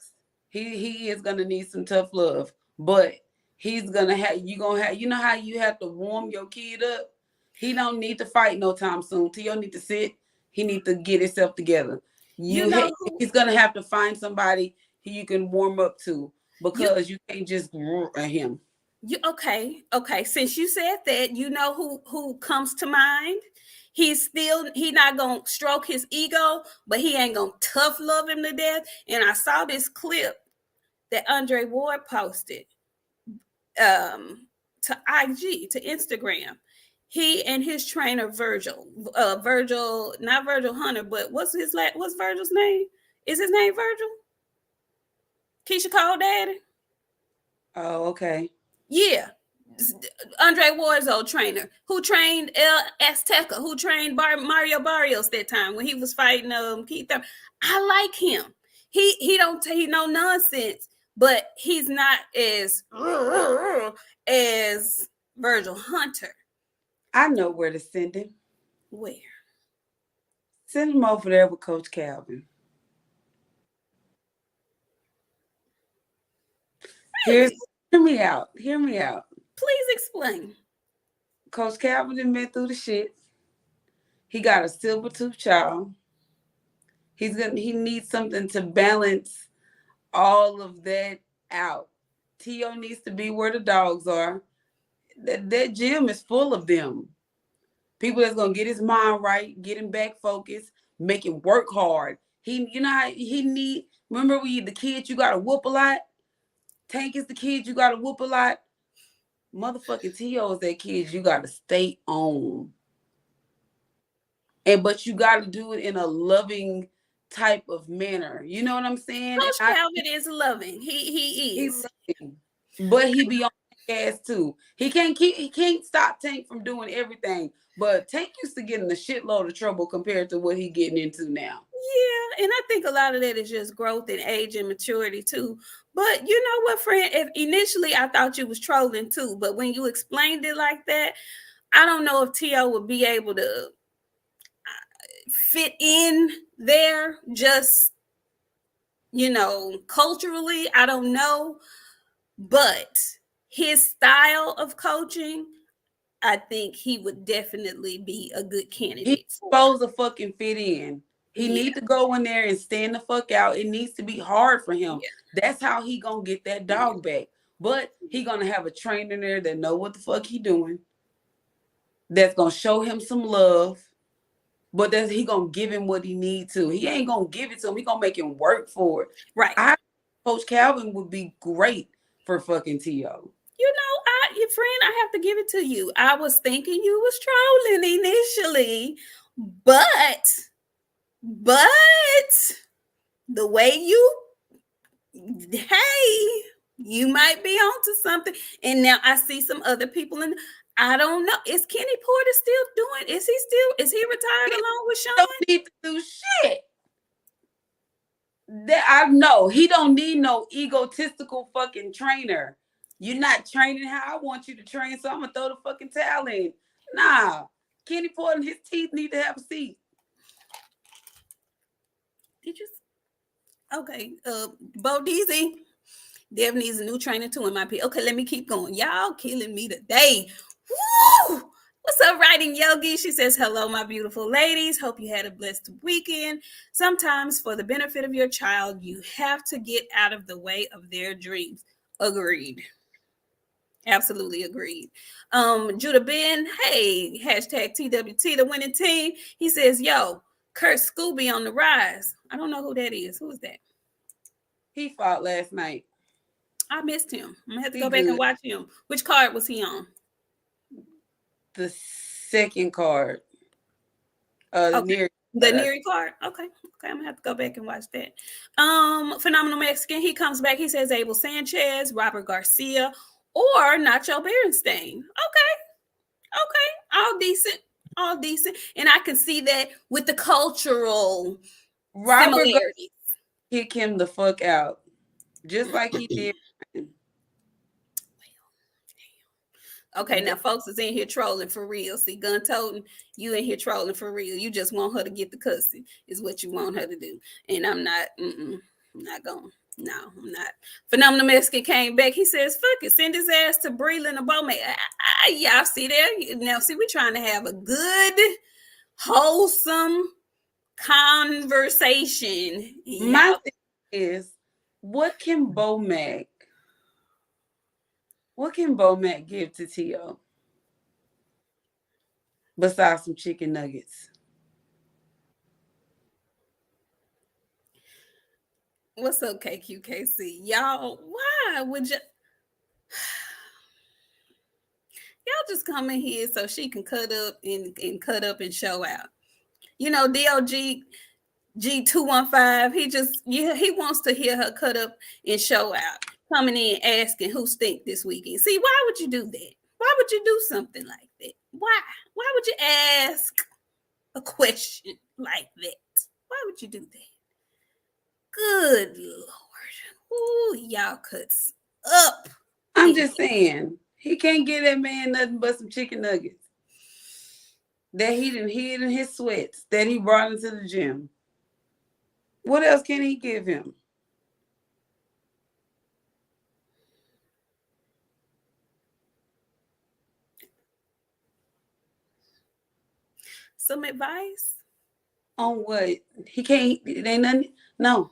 He is gonna need some tough love, but he's gonna have you know how you have to warm your kid up. He don't need to fight no time soon. T.O. need to sit. He need to get himself together. He's gonna have to find somebody who you can warm up to, because you can't just at him. Okay. Since you said that, you know who comes to mind? He not gonna stroke his ego, but he ain't gonna tough love him to death. And I saw this clip that Andre Ward posted to IG, to Instagram. He and his trainer Virgil, not Virgil Hunter, but what's Virgil's name? Is his name Virgil? Keisha called daddy. Oh, okay. Yeah. Andre Ward's old trainer, who trained El Azteca, who trained Mario Barrios that time when he was fighting Keith. I like him. He no nonsense, but he's not as Virgil Hunter. I know where to send him. Where? Send him over there with Coach Calvin. Hear me out. Please explain. Coach Calvin done been through the shit. He got a silver tooth child. He needs something to balance all of that out. T.O. needs to be where the dogs are. That gym is full of them. People that's gonna get his mind right, get him back focused, make him work hard. Remember the kids you gotta whoop a lot? Tank is the kid you gotta whoop a lot. Motherfucking T.O. is that kid you gotta stay on. But you gotta do it in a loving type of manner. You know what I'm saying? Coach Calvin is loving. He is. He's loving, but he be on gas too. He can't stop Tank from doing everything. But Tank used to get in a shitload of trouble compared to what he getting into now. Yeah, and I think a lot of that is just growth and age and maturity too. But you know what, friend? If initially I thought you was trolling too, but when you explained it like that, I don't know if T.O. would be able to fit in there just, culturally. I don't know. But his style of coaching, I think he would definitely be a good candidate. He's supposed to fucking fit in. He needs to go in there and stand the fuck out. It needs to be hard for him. Yeah. That's how he gonna get that dog back. But he gonna have a trainer there that know what the fuck he doing. That's gonna show him some love. But he gonna give him what he need to. He ain't gonna give it to him. He gonna make him work for it. Right. Coach Calvin would be great for fucking T.O. Your friend, I have to give it to you. I was thinking you was trolling initially, but the way you might be onto something. And now I see some other people I don't know. Is Kenny Porter still doing? Is he retired along with Sean? Don't need to do shit. That I know. He don't need no egotistical fucking trainer. You're not training how I want you to train, so I'm gonna throw the fucking towel in. Nah. Kenny Porter and his teeth need to have a seat. Did you? Okay. Bo Deasy, Dev needs a new trainer too in my opinion. Okay, let me keep going. Y'all killing me today. Woo! What's up, writing yogi? She says, hello, my beautiful ladies. Hope you had a blessed weekend. Sometimes, for the benefit of your child, you have to get out of the way of their dreams. Agreed. Absolutely agreed. Judah Ben, hey, hashtag TWT, the winning team. He says, yo, Kurt Scooby on the rise. I don't know who that is. Who is that? He fought last night. I missed him. I'm gonna have to go back and watch him. Which card was he on? The second card. Okay. The Neri card. Okay. I'm gonna have to go back and watch that. Phenomenal Mexican. He comes back. He says Abel Sanchez, Robert Garcia, or Nacho Berenstain. Okay. All decent. And I can see that with the cultural similarities. Kick him the fuck out. Just like he did. Okay, now folks is in here trolling for real. See, gun toting, you in here trolling for real. You just want her to get the cussing, is what you want her to do. And I'm not, I'm not going. No, I'm not. Phenomenal Mexican came back. He says, fuck it, send his ass to Breland or Bowman. Y'all see there? Now, see, we're trying to have a good, wholesome conversation. My thing is, what can Bomac give to T.O. besides some chicken nuggets? What's up, KQKC? Y'all, why would you... Y'all just come in here so she can cut up and show out. You know, DOG G215, he wants to hear her cut up and show out. Coming in asking who stink this weekend. See, why would you do that? Why would you do something like that? Why? Why would you ask a question like that? Why would you do that? Good Lord. Ooh, y'all cuts up. I'm just saying, he can't give that man nothing but some chicken nuggets that he done hid in his sweats that he brought into the gym. What else can he give him? Some advice? On what? He can't, it ain't nothing. No.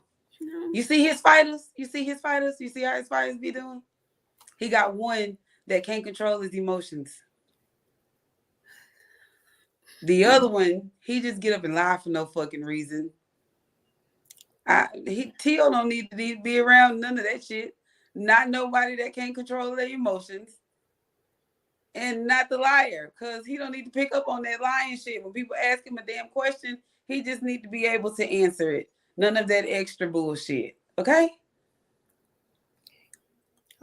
You see his fighters? You see how his fighters be doing? He got one that can't control his emotions. The other one, he just get up and lie for no fucking reason. T.O. don't need to be around none of that shit. Not nobody that can't control their emotions. And not the liar, because he don't need to pick up on that lying shit. When people ask him a damn question, he just need to be able to answer it. None of that extra bullshit. Okay?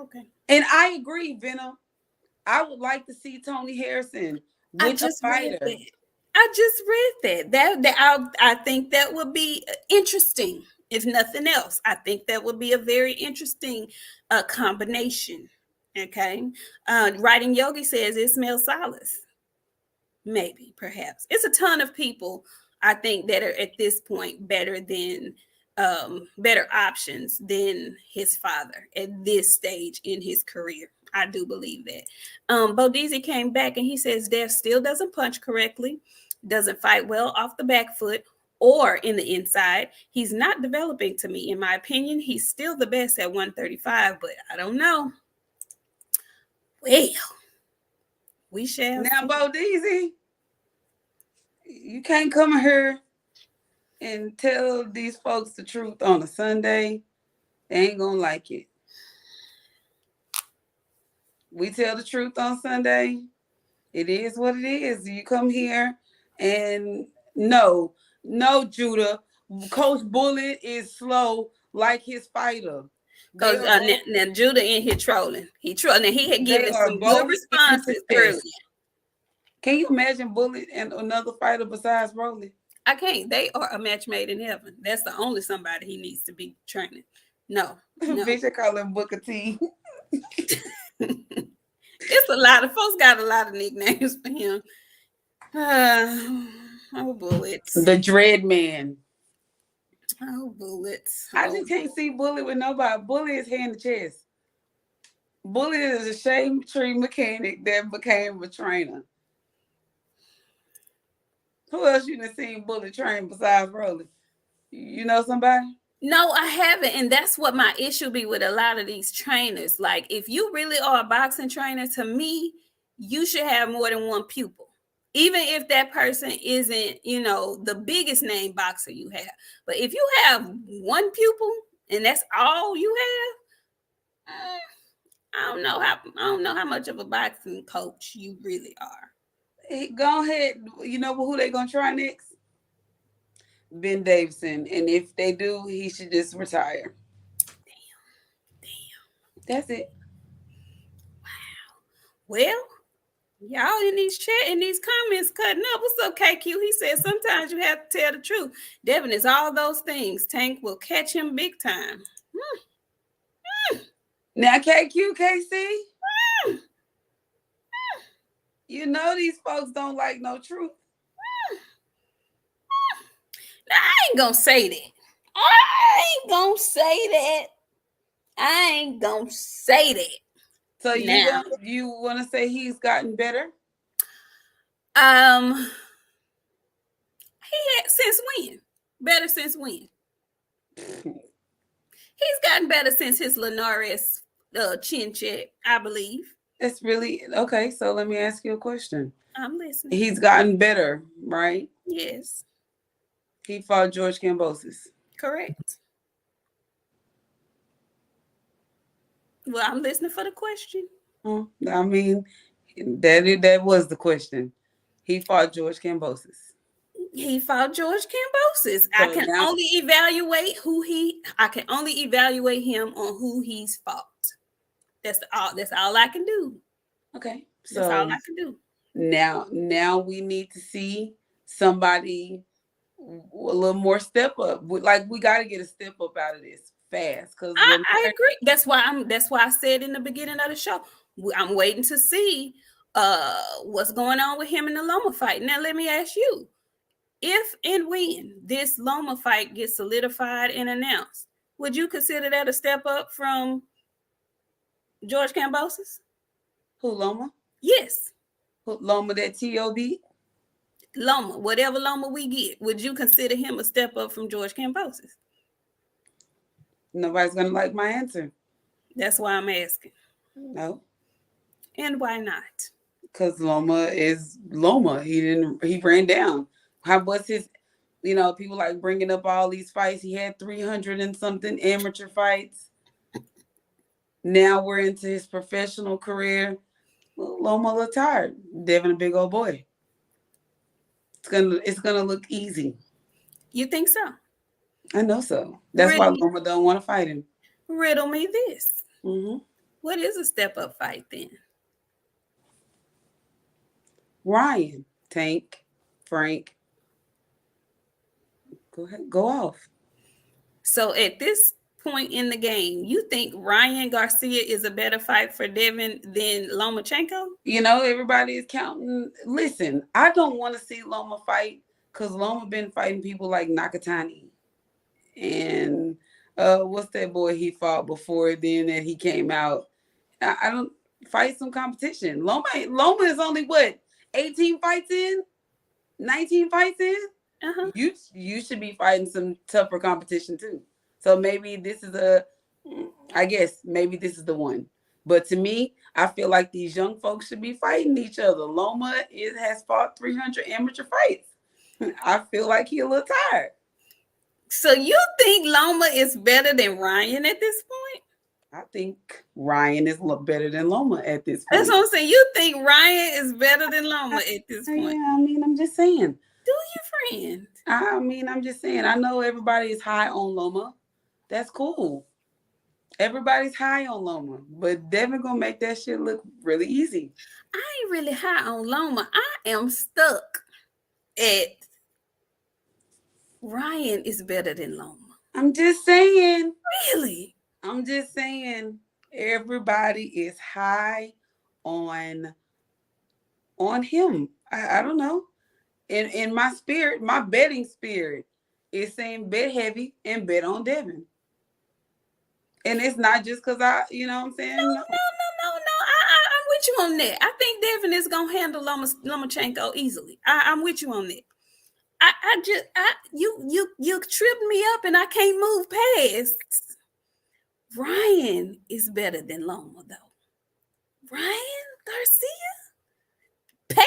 Okay. And I agree, Venom. I would like to see Tony Harrison with a fighter. I just read that. I think that would be interesting, if nothing else. I think that would be a very interesting combination. Okay. Writing Yogi says Ismail Salas. Maybe, perhaps. It's a ton of people, I think, that are at this point better options than his father at this stage in his career. I do believe that. Bodizi came back and he says Dev still doesn't punch correctly, doesn't fight well off the back foot or in the inside. He's not developing to me. In my opinion, he's still the best at 135, but I don't know. Well, we shall. Now, Bodizi, you can't come here and tell these folks the truth on a Sunday. They ain't gonna like it. We tell the truth on Sunday. It is what it is. You come here and no, Judah. Coach Bullet is slow like his fighter. Now Judah in here trolling. He trolling. He had given some good responses earlier. Can you imagine Bullet and another fighter besides Rolly? I can't. They are a match made in heaven. That's the only somebody he needs to be training. No. Bitch, I call him Booker T. It's a lot of folks got a lot of nicknames for him. Oh, Bullets. The Dread Man. Oh, Bullets. I just can't see Bullet with nobody. Bullet is hand to chest. Bully is a shade tree mechanic that became a trainer. Who else you done seen Bully train besides Rolly? You know somebody? No, I haven't. And that's what my issue be with a lot of these trainers. Like, if you really are a boxing trainer, to me, you should have more than one pupil. Even if that person isn't, the biggest name boxer you have. But if you have one pupil and that's all you have, I don't know how much of a boxing coach you really are. Hey, go ahead. You know who they gonna try next? Ben Davidson. And if they do, he should just retire. Damn. That's it. Well, y'all in these comments cutting up. What's up, KQ? He said sometimes you have to tell the truth. Devin is all those things. Tank will catch him big time. Now, KQKC, you know these folks don't like no truth. Now, I ain't gonna say that. I ain't gonna say that. So Now, you want to say he's gotten better? he had since when? Better since when? He's gotten better since his Linares chin check, I believe. That's really okay. So let me ask you a question. I'm listening. He's gotten better, right? Yes. He fought George Kambosos. Correct. Well, I'm listening for the question. I mean, that was the question. He fought George Kambosos. He fought George Kambosos. So I can only evaluate him on who he's fought. That's all I can do. Okay. So that's all I can do. Now we need to see somebody a little more step up. Like, we got to get a step up out of this fast. Because I agree. That's why I said in the beginning of the show, I'm waiting to see what's going on with him in the Loma fight. Now let me ask you, if and when this Loma fight gets solidified and announced, would you consider that a step up from George Kambosos? Who, Loma? Yes. Who, Loma, that T.O.B.? Loma, whatever Loma we get, would you consider him a step up from George Kambosos? Nobody's going to like my answer. That's why I'm asking. No. And why not? Because Loma is Loma. He ran down. How was his, people like bringing up all these fights. He had 300 and something amateur fights. Now we're into his professional career. Loma look tired. Devin a big old boy. It's gonna look easy. You think so? I know so. That's why Loma don't want to fight him. Riddle me this. Mm-hmm. What is a step up fight then? Ryan, Tank, Frank. Go ahead, go off. So at this point in the game, you think Ryan Garcia is a better fight for Devin than Lomachenko? Everybody is counting. Listen, I don't want to see Loma fight because Loma been fighting people like Nakatani. And what's that boy he fought before then that he came out? I don't fight some competition. Loma is only what, 18 fights in? 19 fights in? Uh-huh. You should be fighting some tougher competition too. So maybe this is maybe this is the one. But to me, I feel like these young folks should be fighting each other. Loma has fought 300 amateur fights. I feel like he's a little tired. So you think Loma is better than Ryan at this point? I think Ryan is a little better than Loma at this point. That's what I'm saying. You think Ryan is better than Loma at this point? Yeah, I'm just saying. Do you, friend? I'm just saying. I know everybody is high on Loma. That's cool. Everybody's high on Loma, but Devin gonna make that shit look really easy. I ain't really high on Loma. I am stuck at Ryan is better than Loma. I'm just saying. Really? I'm just saying. Everybody is high on him. I don't know. In my spirit, my betting spirit is saying bet heavy and bet on Devin. And it's not just because you know what I'm saying? No. you on that. I think Devin is gonna handle Lomachenko easily. I'm with you on that. You tripped me up and I can't move past. Ryan is better than Loma though. Ryan Garcia, Pad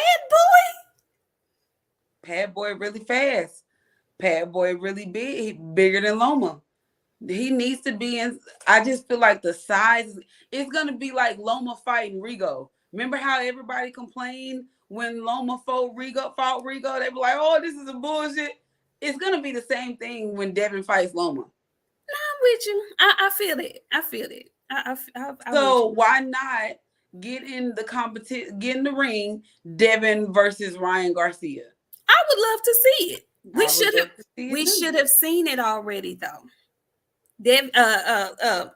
Pad boy really fast. Pad boy really big, bigger than Loma. He needs to be in. I just feel like the size. It's gonna be like Loma fighting Rigo. Remember how everybody complained when Loma fought Rigo? They were like, "Oh, this is a bullshit." It's gonna be the same thing when Devin fights Loma. I'm with you. I feel it. I feel it. I'm with So you. why not get in the competition, get in the ring, Devin versus Ryan Garcia? I would love to see it. I would love to see it We too. should have seen it already though.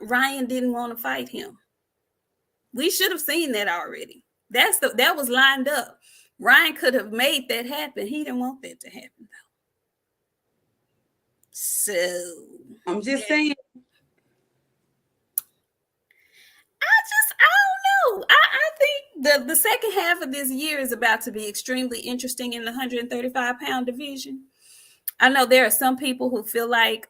Ryan didn't want to fight him. We should have seen that already. That was lined up. Ryan could have made that happen. He didn't want that to happen though. So I'm just saying. I don't know. I think the second half of this year is about to be extremely interesting in the 135-pound division. I know there are some people who feel like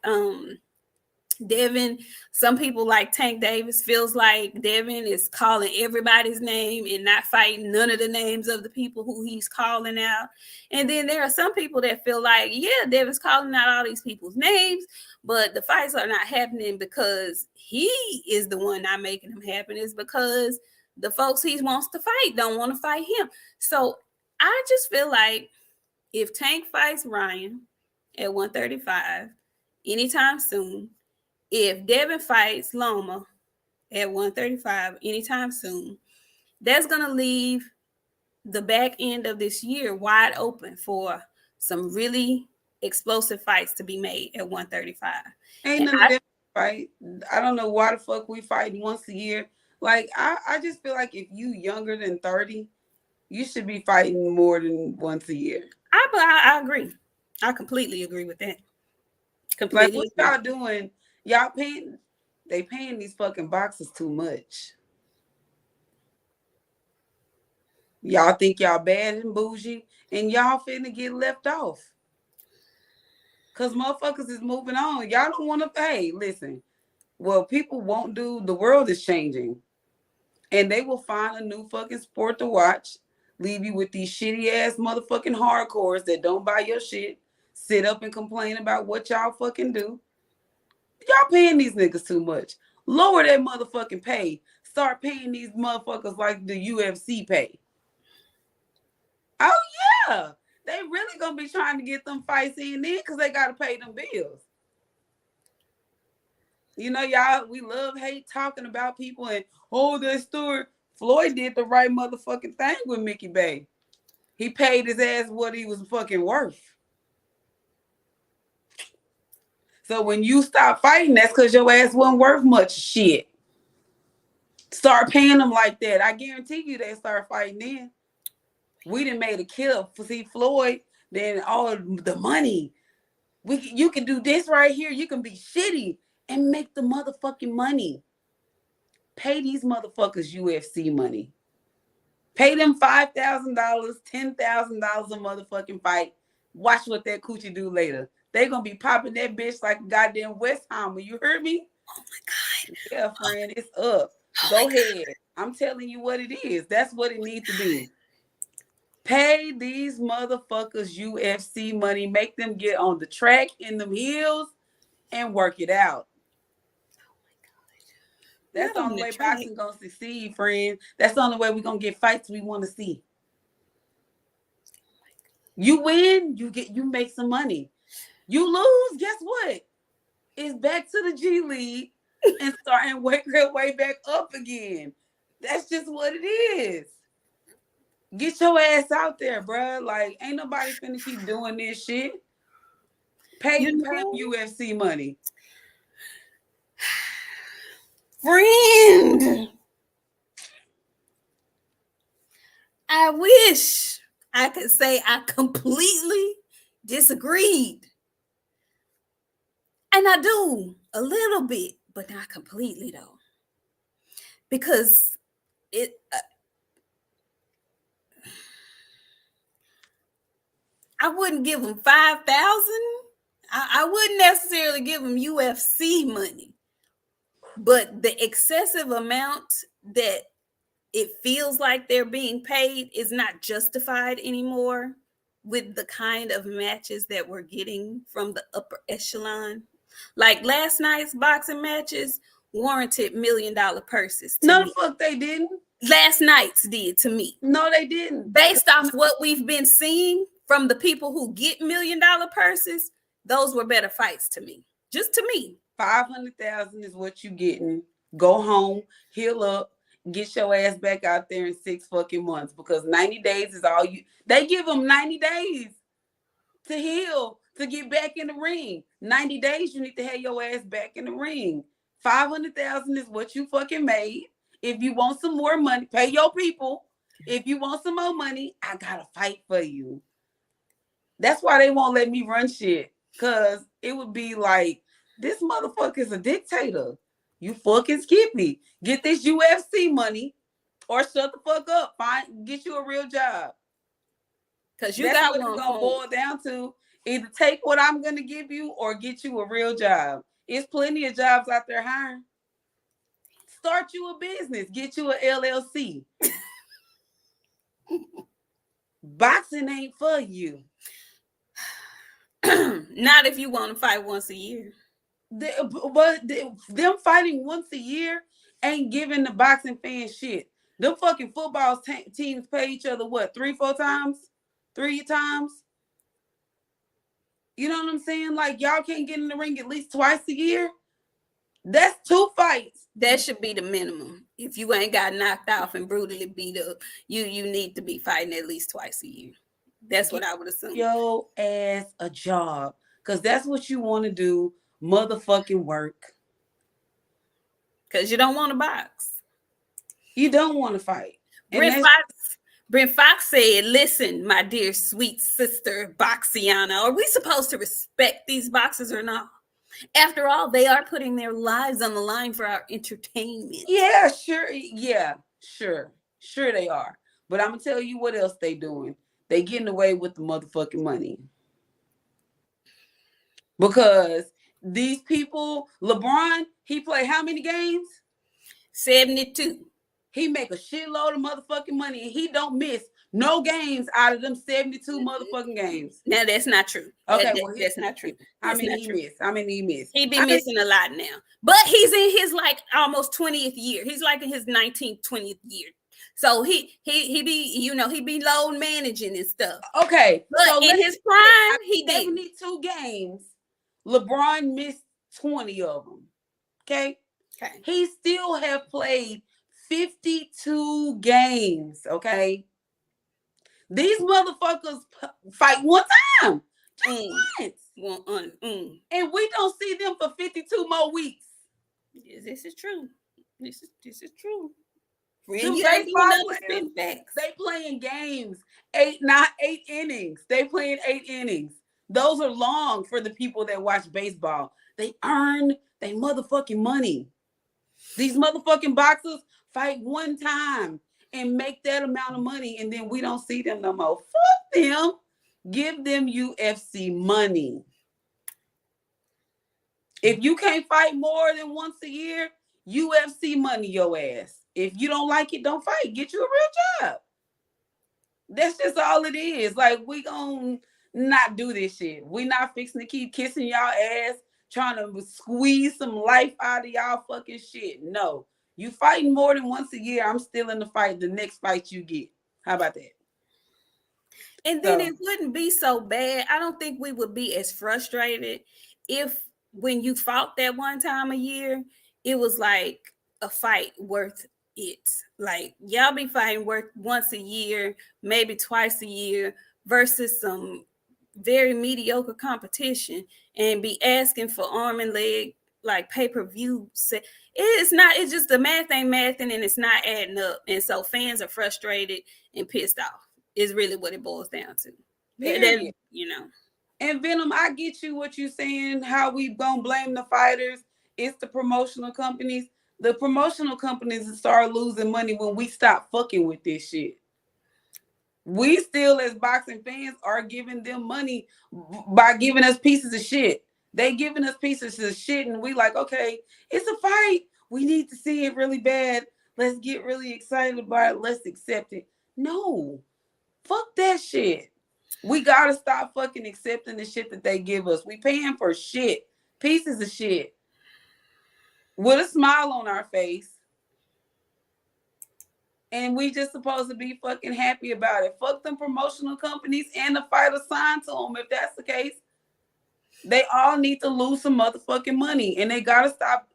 Devin, some people like Tank Davis feels like Devin is calling everybody's name and not fighting none of the names of the people who he's calling out. And then there are some people that feel like, yeah, Devin's calling out all these people's names, but the fights are not happening because he is the one not making them happen. It's because the folks he wants to fight don't want to fight him. So I just feel like if Tank fights Ryan at 135 anytime soon, if Devin fights Loma at 135 anytime soon, that's going to leave the back end of this year wide open for some really explosive fights to be made at 135. Ain't And none of that fight. I don't know why the fuck we fight once a year. Like I just feel like if you younger than 30, you should be fighting more than once a year. I agree. I completely agree with that. Like Completely what agree. y'all doing? Y'all paying these fucking boxes too much. Y'all think y'all bad and bougie and y'all finna get left off. Cause motherfuckers is moving on. Y'all don't want to pay. Listen, well, people won't do. The world is changing, and they will find a new fucking sport to watch. Leave you with these shitty ass motherfucking hardcores that don't buy your shit. Sit up and complain about what y'all fucking do. Y'all paying these niggas too much. Lower that motherfucking pay. Start paying these motherfuckers like the UFC pay. Oh yeah, they really gonna be trying to get them fights in there because they gotta pay them bills. You know, y'all, we love hate talking about people and that story. Floyd did the right motherfucking thing with Mickey Bay. He paid his ass what he was fucking worth. So when you stop fighting, that's because your ass wasn't worth much shit. Start paying them like that. I guarantee you they start fighting then. We done made a kill for see Floyd, then all the money. You can do this right here. You can be shitty and make the motherfucking money. Pay these motherfuckers UFC money. Pay them $5,000, $10,000 a motherfucking fight. Watch what that coochie do later. They gonna be popping that bitch like a goddamn Westheimer. You heard me? Oh my God. Yeah, friend, it's up. Go ahead. I'm telling you what it is. That's what it needs to be. Pay these motherfuckers UFC money. Make them get on the track in them heels and work it out. That's the only way boxing gonna succeed, friend. That's the only way we're gonna get fights we want to see. You win, you make some money. You lose, guess what? It's back to the G League and starting work your way back up again. That's just what it is. Get your ass out there, bro. Like, ain't nobody finna keep doing this shit. Pay UFC money. Friend, I wish I could say I completely disagreed. And I do a little bit, but not completely though. Because I wouldn't give them 5,000. I wouldn't necessarily give them UFC money, but the excessive amount that it feels like they're being paid is not justified anymore with the kind of matches that we're getting from the upper echelon. Like last night's boxing matches warranted $1 million purses to No, me. the fuck they didn't. Last night's did to me. No, they didn't. Based off what we've been seeing from the people who get $1 million purses, those were better fights to me. Just to me. 500,000 is what you getting. Go home, heal up, get your ass back out there in 6 fucking months, because 90 days is all you. They give them 90 days to heal, to get back in the ring. 90 days, you need to have your ass back in the ring. 500,000 is what you fucking made. If you want some more money, pay your people. If you want some more money, I gotta fight for you. That's why they won't let me run shit, because it would be like, this motherfucker is a dictator. You fucking skip me. Get this UFC money or shut the fuck up. Get you a real job. Because you That's got what one it's gonna boil down to. Either take what I'm gonna give you or get you a real job. It's plenty of jobs out there hiring. Start you a business. Get you a LLC. Boxing ain't for you. Not if you want to fight once a year. Them fighting once a year ain't giving the boxing fans shit. Them fucking football teams pay each other what, 3-4 times? 3 times? You know what I'm saying? Like, y'all can't get in the ring at least twice a year. That's 2 fights. That should be the minimum. If you ain't got knocked off and brutally beat up, you need to be fighting at least twice a year. That's what I would assume. Your ass a job, because that's what you want to do. Motherfucking work. Because you don't want to box. You don't want to fight. Brent Fox said, listen, my dear sweet sister Boxiana, are we supposed to respect these boxers or not? After all, they are putting their lives on the line for our entertainment. Yeah, sure. Yeah, sure. Sure they are. But I'm going to tell you what else they doing. They getting away with the motherfucking money. Because these people, LeBron, he played how many games? 72. He make a shitload of motherfucking money, and he don't miss no games out of them 72 motherfucking games. Now, that's not true. Okay, that's not true. How many he missed? He be missing a lot now. But he's in his like almost 20th year. He's like in his 19th, 20th year. So he be, you know, he be load managing and stuff. Okay. But so in his prime, he did 72 games. LeBron missed 20 of them. Okay. He still have played 52 games. Okay. These motherfuckers fight one time. Once. And we don't see them for 52 more weeks. Yes, this is true. This is true. They playing games. 8 innings. They playing 8 innings. Those are long for the people that watch baseball. They earn their motherfucking money. These motherfucking boxers fight one time and make that amount of money, and then we don't see them no more. Fuck them. Give them UFC money. If you can't fight more than once a year, UFC money your ass. If you don't like it, don't fight. Get you a real job. That's just all it is. Like, we gonna not do this shit. We not fixing to keep kissing y'all ass, trying to squeeze some life out of y'all fucking shit. No. You fighting more than once a year, I'm still in the fight the next fight you get. How about that? And then it wouldn't be so bad. I don't think we would be as frustrated if when you fought that one time a year, it was like a fight worth it. Like, y'all be fighting worth once a year, maybe twice a year, versus some very mediocre competition, and be asking for arm and leg like pay-per-view. It's just the math ain't mathing, and it's not adding up, and so fans are frustrated and pissed off is really what it boils down to. You know. And Venom, I get you what you're saying, how we gonna blame the fighters. It's the promotional companies. The promotional companies start losing money when we stop fucking with this shit. We still, as boxing fans, are giving them money by giving us pieces of shit. They giving us pieces of shit, and we like, okay, it's a fight. We need to see it really bad. Let's get really excited about it. Let's accept it. No, fuck that shit. We gotta stop fucking accepting the shit that they give us. We paying for shit, pieces of shit, with a smile on our face. And we just supposed to be fucking happy about it. Fuck them promotional companies and the fighter signed to them. If that's the case, they all need to lose some motherfucking money, and they gotta stop.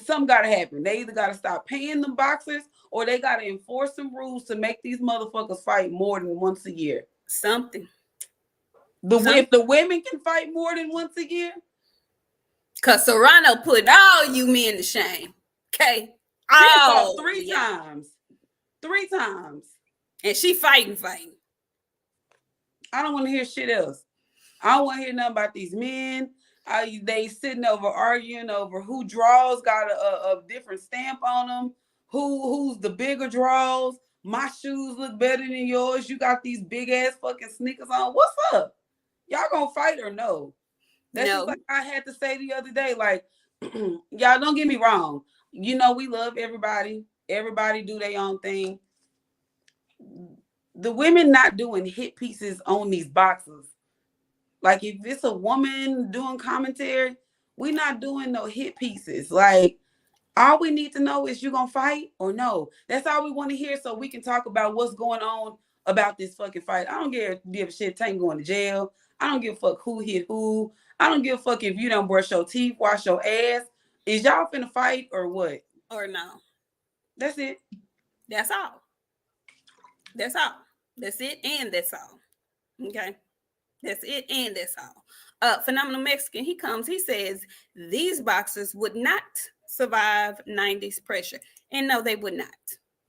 Something gotta happen. They either gotta stop paying the boxers, or they gotta enforce some rules to make these motherfuckers fight more than once a year. Something. If the women can fight more than once a year, cause Serrano put all you men to shame. Okay, all three times. 3 times. And she fighting. I don't want to hear shit else. I don't want to hear nothing about these men. They sitting over arguing over who draws got a different stamp on them. Who's the bigger draws? My shoes look better than yours. You got these big ass fucking sneakers on. What's up? Y'all gonna fight or no? That's just like I had to say the other day. Like, y'all don't get me wrong. You know we love everybody. Everybody do their own thing. The women not doing hit pieces on these boxers. Like, if it's a woman doing commentary, we not doing no hit pieces. Like, all we need to know is you gonna fight or no. That's all we want to hear, so we can talk about what's going on about this fucking fight. I don't give a shit. Tank going to jail. I don't give a fuck who hit who. I don't give a fuck if you don't brush your teeth, wash your ass. Is y'all finna fight or what? Or no? That's it. That's all. That's all. That's it, and that's all. Okay. That's it, and that's all. Phenomenal Mexican, he comes, he says, these boxers would not survive 90s pressure. And no, they would not.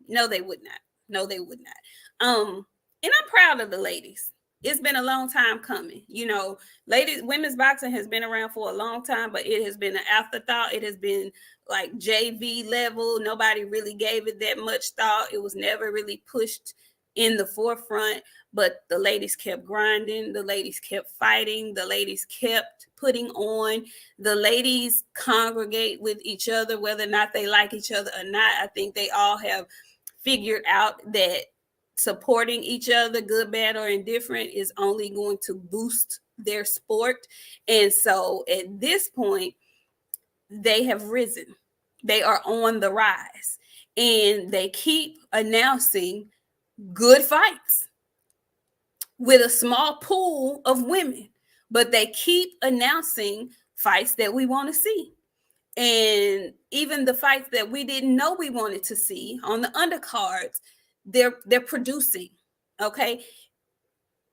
No, they would not. No, they would not. And I'm proud of the ladies. It's been a long time coming. You know, ladies, women's boxing has been around for a long time, but it has been an afterthought. It has been like JV level. Nobody really gave it that much thought. It was never really pushed in the forefront, but the ladies kept grinding. The ladies kept fighting. The ladies kept putting on. The ladies congregate with each other, whether or not they like each other or not. I think they all have figured out that supporting each other, good, bad, or indifferent, is only going to boost their sport. And so at this point, they have risen. They are on the rise. And they keep announcing good fights with a small pool of women. But they keep announcing fights that we want to see. And even the fights that we didn't know we wanted to see on the undercards, they're producing. Okay,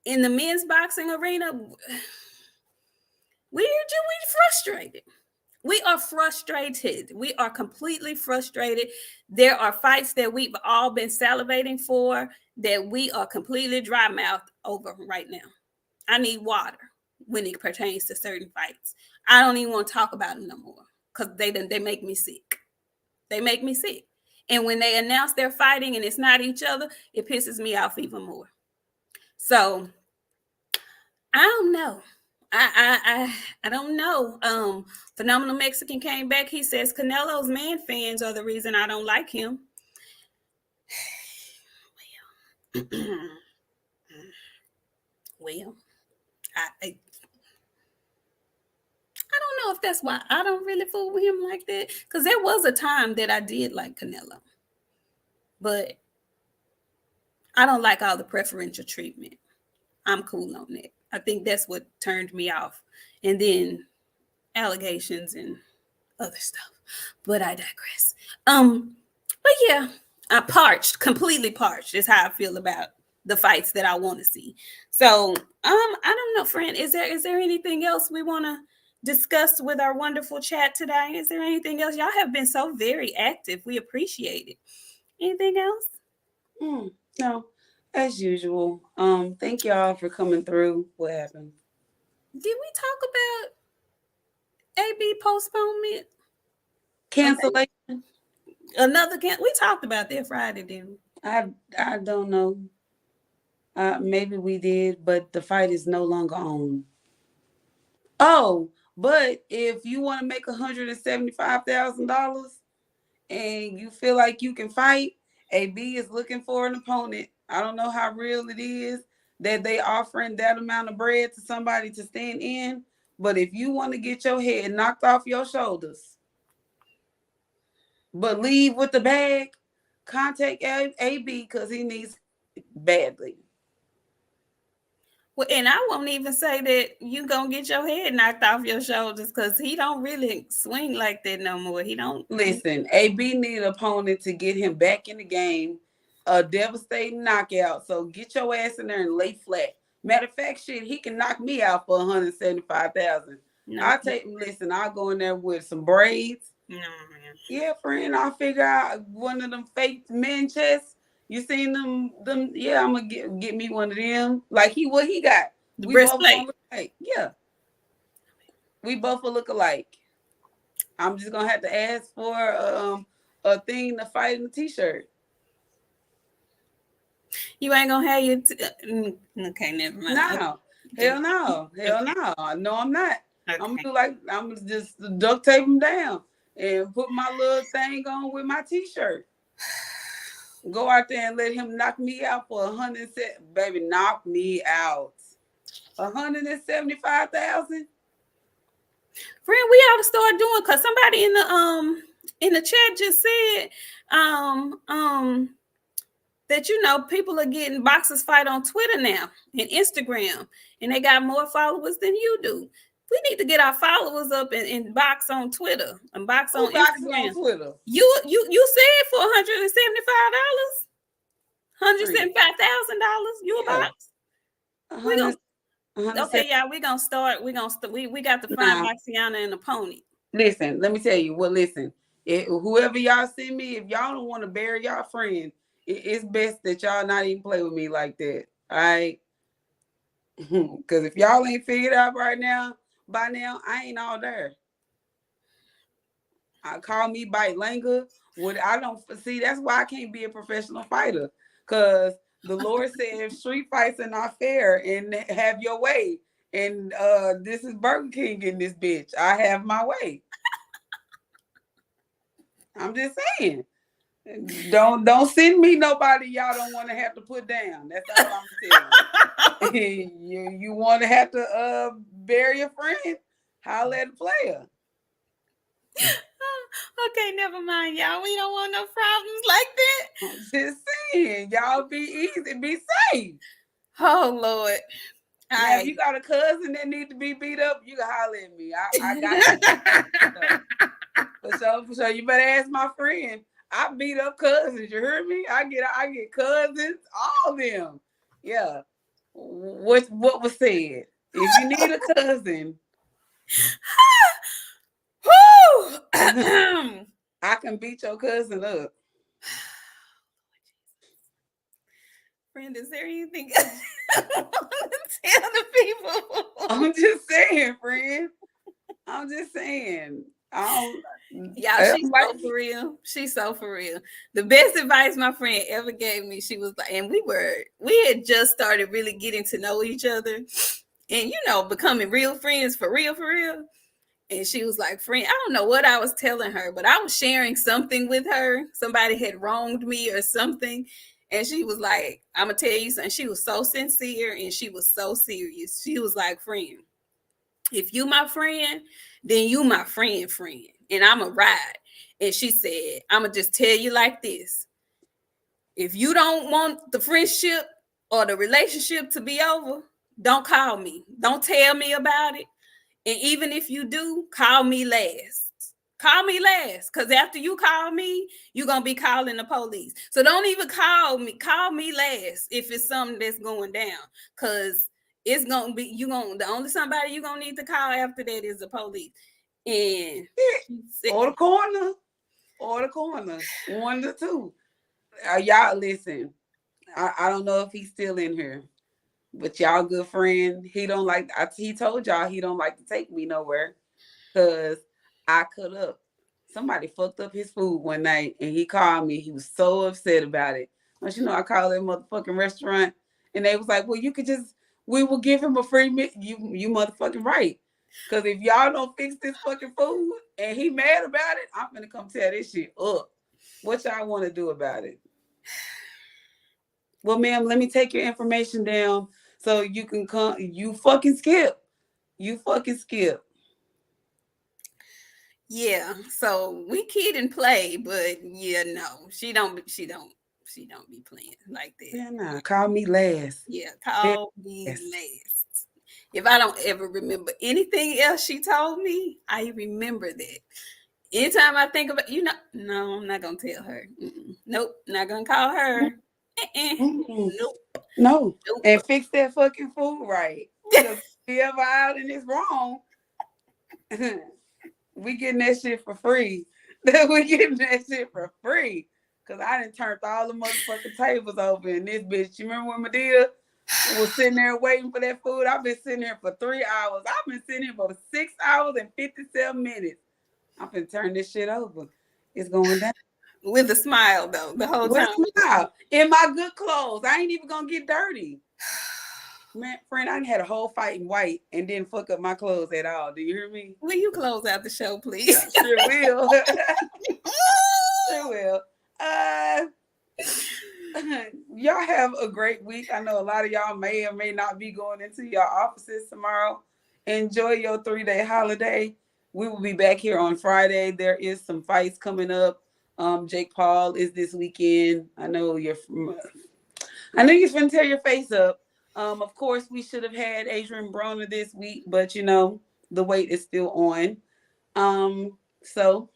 in the men's boxing arena, we're frustrated. We are frustrated. We are completely frustrated. There are fights that we've all been salivating for that we are completely dry mouthed over right now. I need water when it pertains to certain fights. I don't even want to talk about them no more because they make me sick. They make me sick. And when they announce they're fighting and it's not each other, it pisses me off even more. So I don't know. I don't know. Phenomenal Mexican came back. He says Canelo's man fans are the reason I don't like him. Well, I don't know if that's why I don't really fool with him like that. Because there was a time that I did like Canelo. But I don't like all the preferential treatment. I'm cool on that. I think that's what turned me off. And then allegations and other stuff. But I digress. But yeah, completely parched is how I feel about the fights that I want to see. So I don't know, friend. Is there anything else we want to discuss with our wonderful chat today? Is there anything else? Y'all have been so very active. We appreciate it. Anything else? No, as usual. Thank y'all for coming through. What happened? Did we talk about AB postponement? Cancellation? We talked about that Friday, didn't we? I don't know. Maybe we did, but the fight is no longer on. Oh, but if you want to make $175,000 and you feel like you can fight, AB is looking for an opponent. I don't know how real it is that they offering that amount of bread to somebody to stand in, but if you want to get your head knocked off your shoulders, but leave with the bag, contact AB because he needs help badly. Well, and I won't even say that you gonna get your head knocked off your shoulders because he don't really swing like that no more. He don't. Listen, AB need an opponent to get him back in the game. A devastating knockout. So get your ass in there and lay flat. Matter of fact, shit, he can knock me out for 175,000. No, I'll take. Listen, I'll go in there with some braids. no, man. Yeah, friend, I'll figure out one of them fake men chests. You seen them? Yeah, I'm gonna get me one of them. Like what he got. The We both breastplate. gonna look alike. Yeah, we both will look alike. I'm just gonna have to ask for a thing to fight in the t-shirt. You ain't gonna have your. Okay, never mind. No, hell no, hell no. No, I'm not. Okay. I'm gonna do like I'm gonna just duct tape them down and put my little thing on with my t-shirt. Go out there and let him knock me out for 100. Baby, knock me out. 175,000. Friend, we ought to start doing because somebody in the chat just said that people are getting boxers fight on Twitter now and Instagram, and they got more followers than you do. We need to get our followers up and box on Twitter and box on Instagram. On Twitter? You said for $175, $175,000. You a box? We gonna okay, y'all. We gonna start. We got to find Boxiana and opponent. Listen, let me tell you. Well, listen. Whoever y'all send me, if y'all don't want to bury y'all friend, it's best that y'all not even play with me like that. All right? Because if y'all ain't figured out by now, I ain't all there. I call me Bite Langa. What I don't see, that's why I can't be a professional fighter. Because the Lord said street fights are not fair and have your way. And this is Burger King in this bitch. I have my way. I'm just saying. Don't send me nobody y'all don't want to have to put down. That's all I'm telling you. You want to have to bury a friend? Holla at the player. Okay, never mind, y'all. We don't want no problems like that. I'm just saying, y'all be easy, be safe. Oh Lord. Now, if you got a cousin that need to be beat up, you can holler at me. I got you. For sure. You better ask my friend. I beat up cousins. You heard me? I get cousins, all of them. Yeah. What was said? If you need a cousin, I can beat your cousin up. Friend, is there anything else I want to tell the people? I'm just saying, friend. I'm just saying. Y'all, she's so for real. She's so for real. The best advice my friend ever gave me, she was like, and we had just started really getting to know each other and, becoming real friends for real. And she was like, friend, I don't know what I was telling her, but I was sharing something with her. Somebody had wronged me or something. And she was like, I'm going to tell you something. She was so sincere and she was so serious. She was like, friend, if you my friend, then you my friend. And I'm a ride. And she said, I'm going to just tell you like this. If you don't want the friendship or the relationship to be over, don't call me. Don't tell me about it. And even if you do, call me last. Call me last. Because after you call me, you're going to be calling the police. So don't even call me. Call me last if it's something that's going down. Because it's going to be, the only somebody you're going to need to call after that is the police. And or the corner. One to two. Y'all listen. I don't know if he's still in here. But y'all good friend, he told y'all he don't like to take me nowhere because I cut up. Somebody fucked up his food one night and he called me. He was so upset about it. But I called that motherfucking restaurant And they was like, well, we will give him a free meal. You motherfucking right. Because if y'all don't fix this fucking food and he mad about it, I'm gonna come tear this shit up. What y'all want to do about it? Well, ma'am, let me take your information down so you can come. You fucking skip. You fucking skip. Yeah, so we kid and play, but yeah, no, she don't be playing like that. Yeah, nah, call me last. Yeah, Dead call me last. last. If I don't ever remember anything else she told me, I remember that. Anytime I think about, no, I'm not gonna tell her. Nope, not gonna call her. Mm-mm. Nope, No, nope. and fix that fucking food right. Cause if you ever out and it's wrong, we getting that shit for free. We getting that shit for free. Cause I done turned all the motherfucking tables over in this bitch. You remember when Medea was sitting there waiting for that food? I've been sitting here for 3 hours. I've been sitting here for 6 hours and 57 minutes. I'm finna turn this shit over. It's going down. With a smile though, the whole With time. a smile. In my good clothes. I ain't even gonna get dirty. Man, friend, I had a whole fight in white and didn't fuck up my clothes at all. Do you hear me? Will you close out the show, please? Sure will. Sure will. Y'all have a great week. I know a lot of y'all may or may not be going into your offices tomorrow. Enjoy your 3-day holiday. We will be back here on Friday. There is some fights coming up. Jake Paul is this weekend. I know you're finna tear your face up. Of course, we should have had Adrian Broner this week, but the wait is still on. So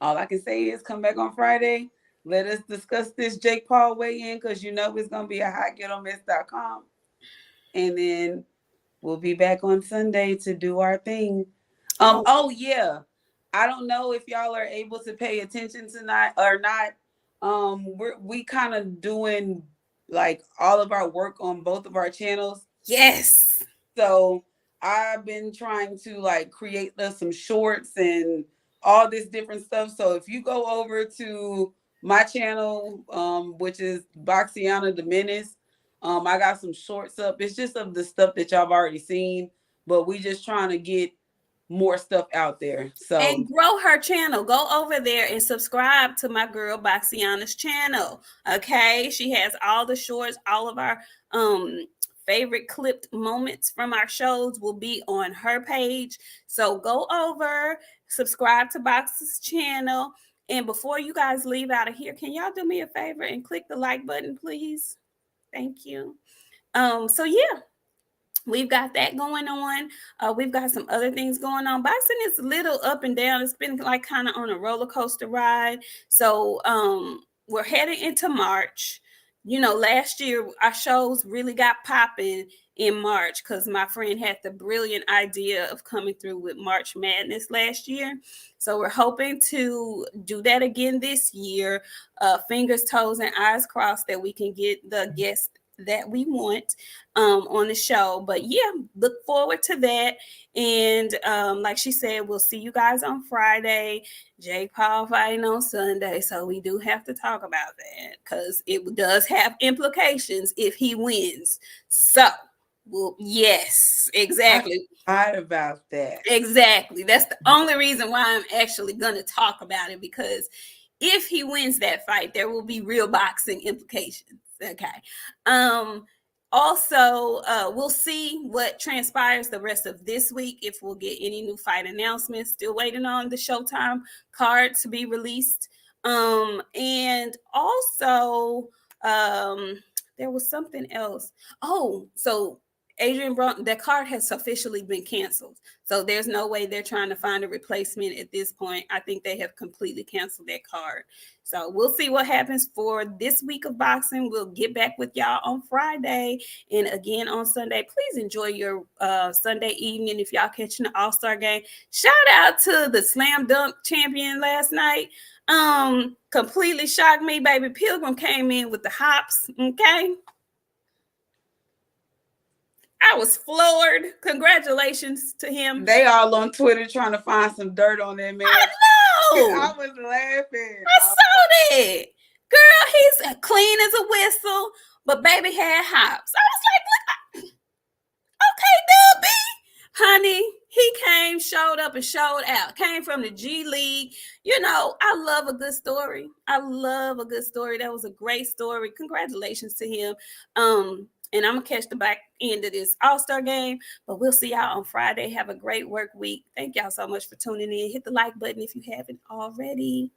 all I can say is come back on Friday. Let us discuss this Jake Paul weigh-in because it's gonna be a hotgetonmess.com. And then we'll be back on Sunday to do our thing. Oh yeah. I don't know if y'all are able to pay attention tonight or not. We kind of doing like all of our work on both of our channels. Yes. So I've been trying to like create some shorts and all this different stuff. So if you go over to my channel, which is Boxiana the Menace, I got some shorts up. It's just of the stuff that y'all have already seen, but we just trying to get more stuff out there. So and grow her channel. Go over there and subscribe to my girl Boxiana's channel. Okay, she has all the shorts, all of our favorite clipped moments from our shows will be on her page. So go over, subscribe to Box's channel. And before you guys leave out of here, can y'all do me a favor and click the like button, please? Thank you. So yeah, we've got that going on. We've got some other things going on. Boxing is a little up and down. It's been like kind of on a roller coaster ride. So we're heading into March. Last year our shows really got popping in March because my friend had the brilliant idea of coming through with March Madness last year. So we're hoping to do that again this year. Fingers, toes, and eyes crossed that we can get the guests that we want on the show. But yeah, look forward to that. And like she said, we'll see you guys on Friday. Jake Paul fighting on Sunday. So we do have to talk about that because it does have implications if he wins. So well, yes, exactly. I thought about that. Exactly. That's the only reason why I'm actually going to talk about it, because if he wins that fight, there will be real boxing implications. Okay. Also, we'll see what transpires the rest of this week, if we'll get any new fight announcements. Still waiting on the Showtime card to be released. And also, there was something else. Oh, so Adrian Brown, that card has officially been canceled. So there's no way they're trying to find a replacement at this point. I think they have completely canceled that card. So we'll see what happens for this week of boxing. We'll get back with y'all on Friday and again on Sunday. Please enjoy your Sunday evening if y'all catching the All-Star game. Shout out to the slam dunk champion last night. Completely shocked me. Baby Pilgrim came in with the hops. Okay. I was floored. Congratulations to him. They all on Twitter trying to find some dirt on that man. I know. I was laughing. I saw that. Girl, he's clean as a whistle, but baby had hops. I was like, look, okay, Dubby. Honey, he came, showed up, and showed out. Came from the G League. You know, I love a good story. I love a good story. That was a great story. Congratulations to him. And I'm gonna catch the back end of this All-Star game. But we'll see y'all on Friday. Have a great work week. Thank y'all so much for tuning in. Hit the like button if you haven't already.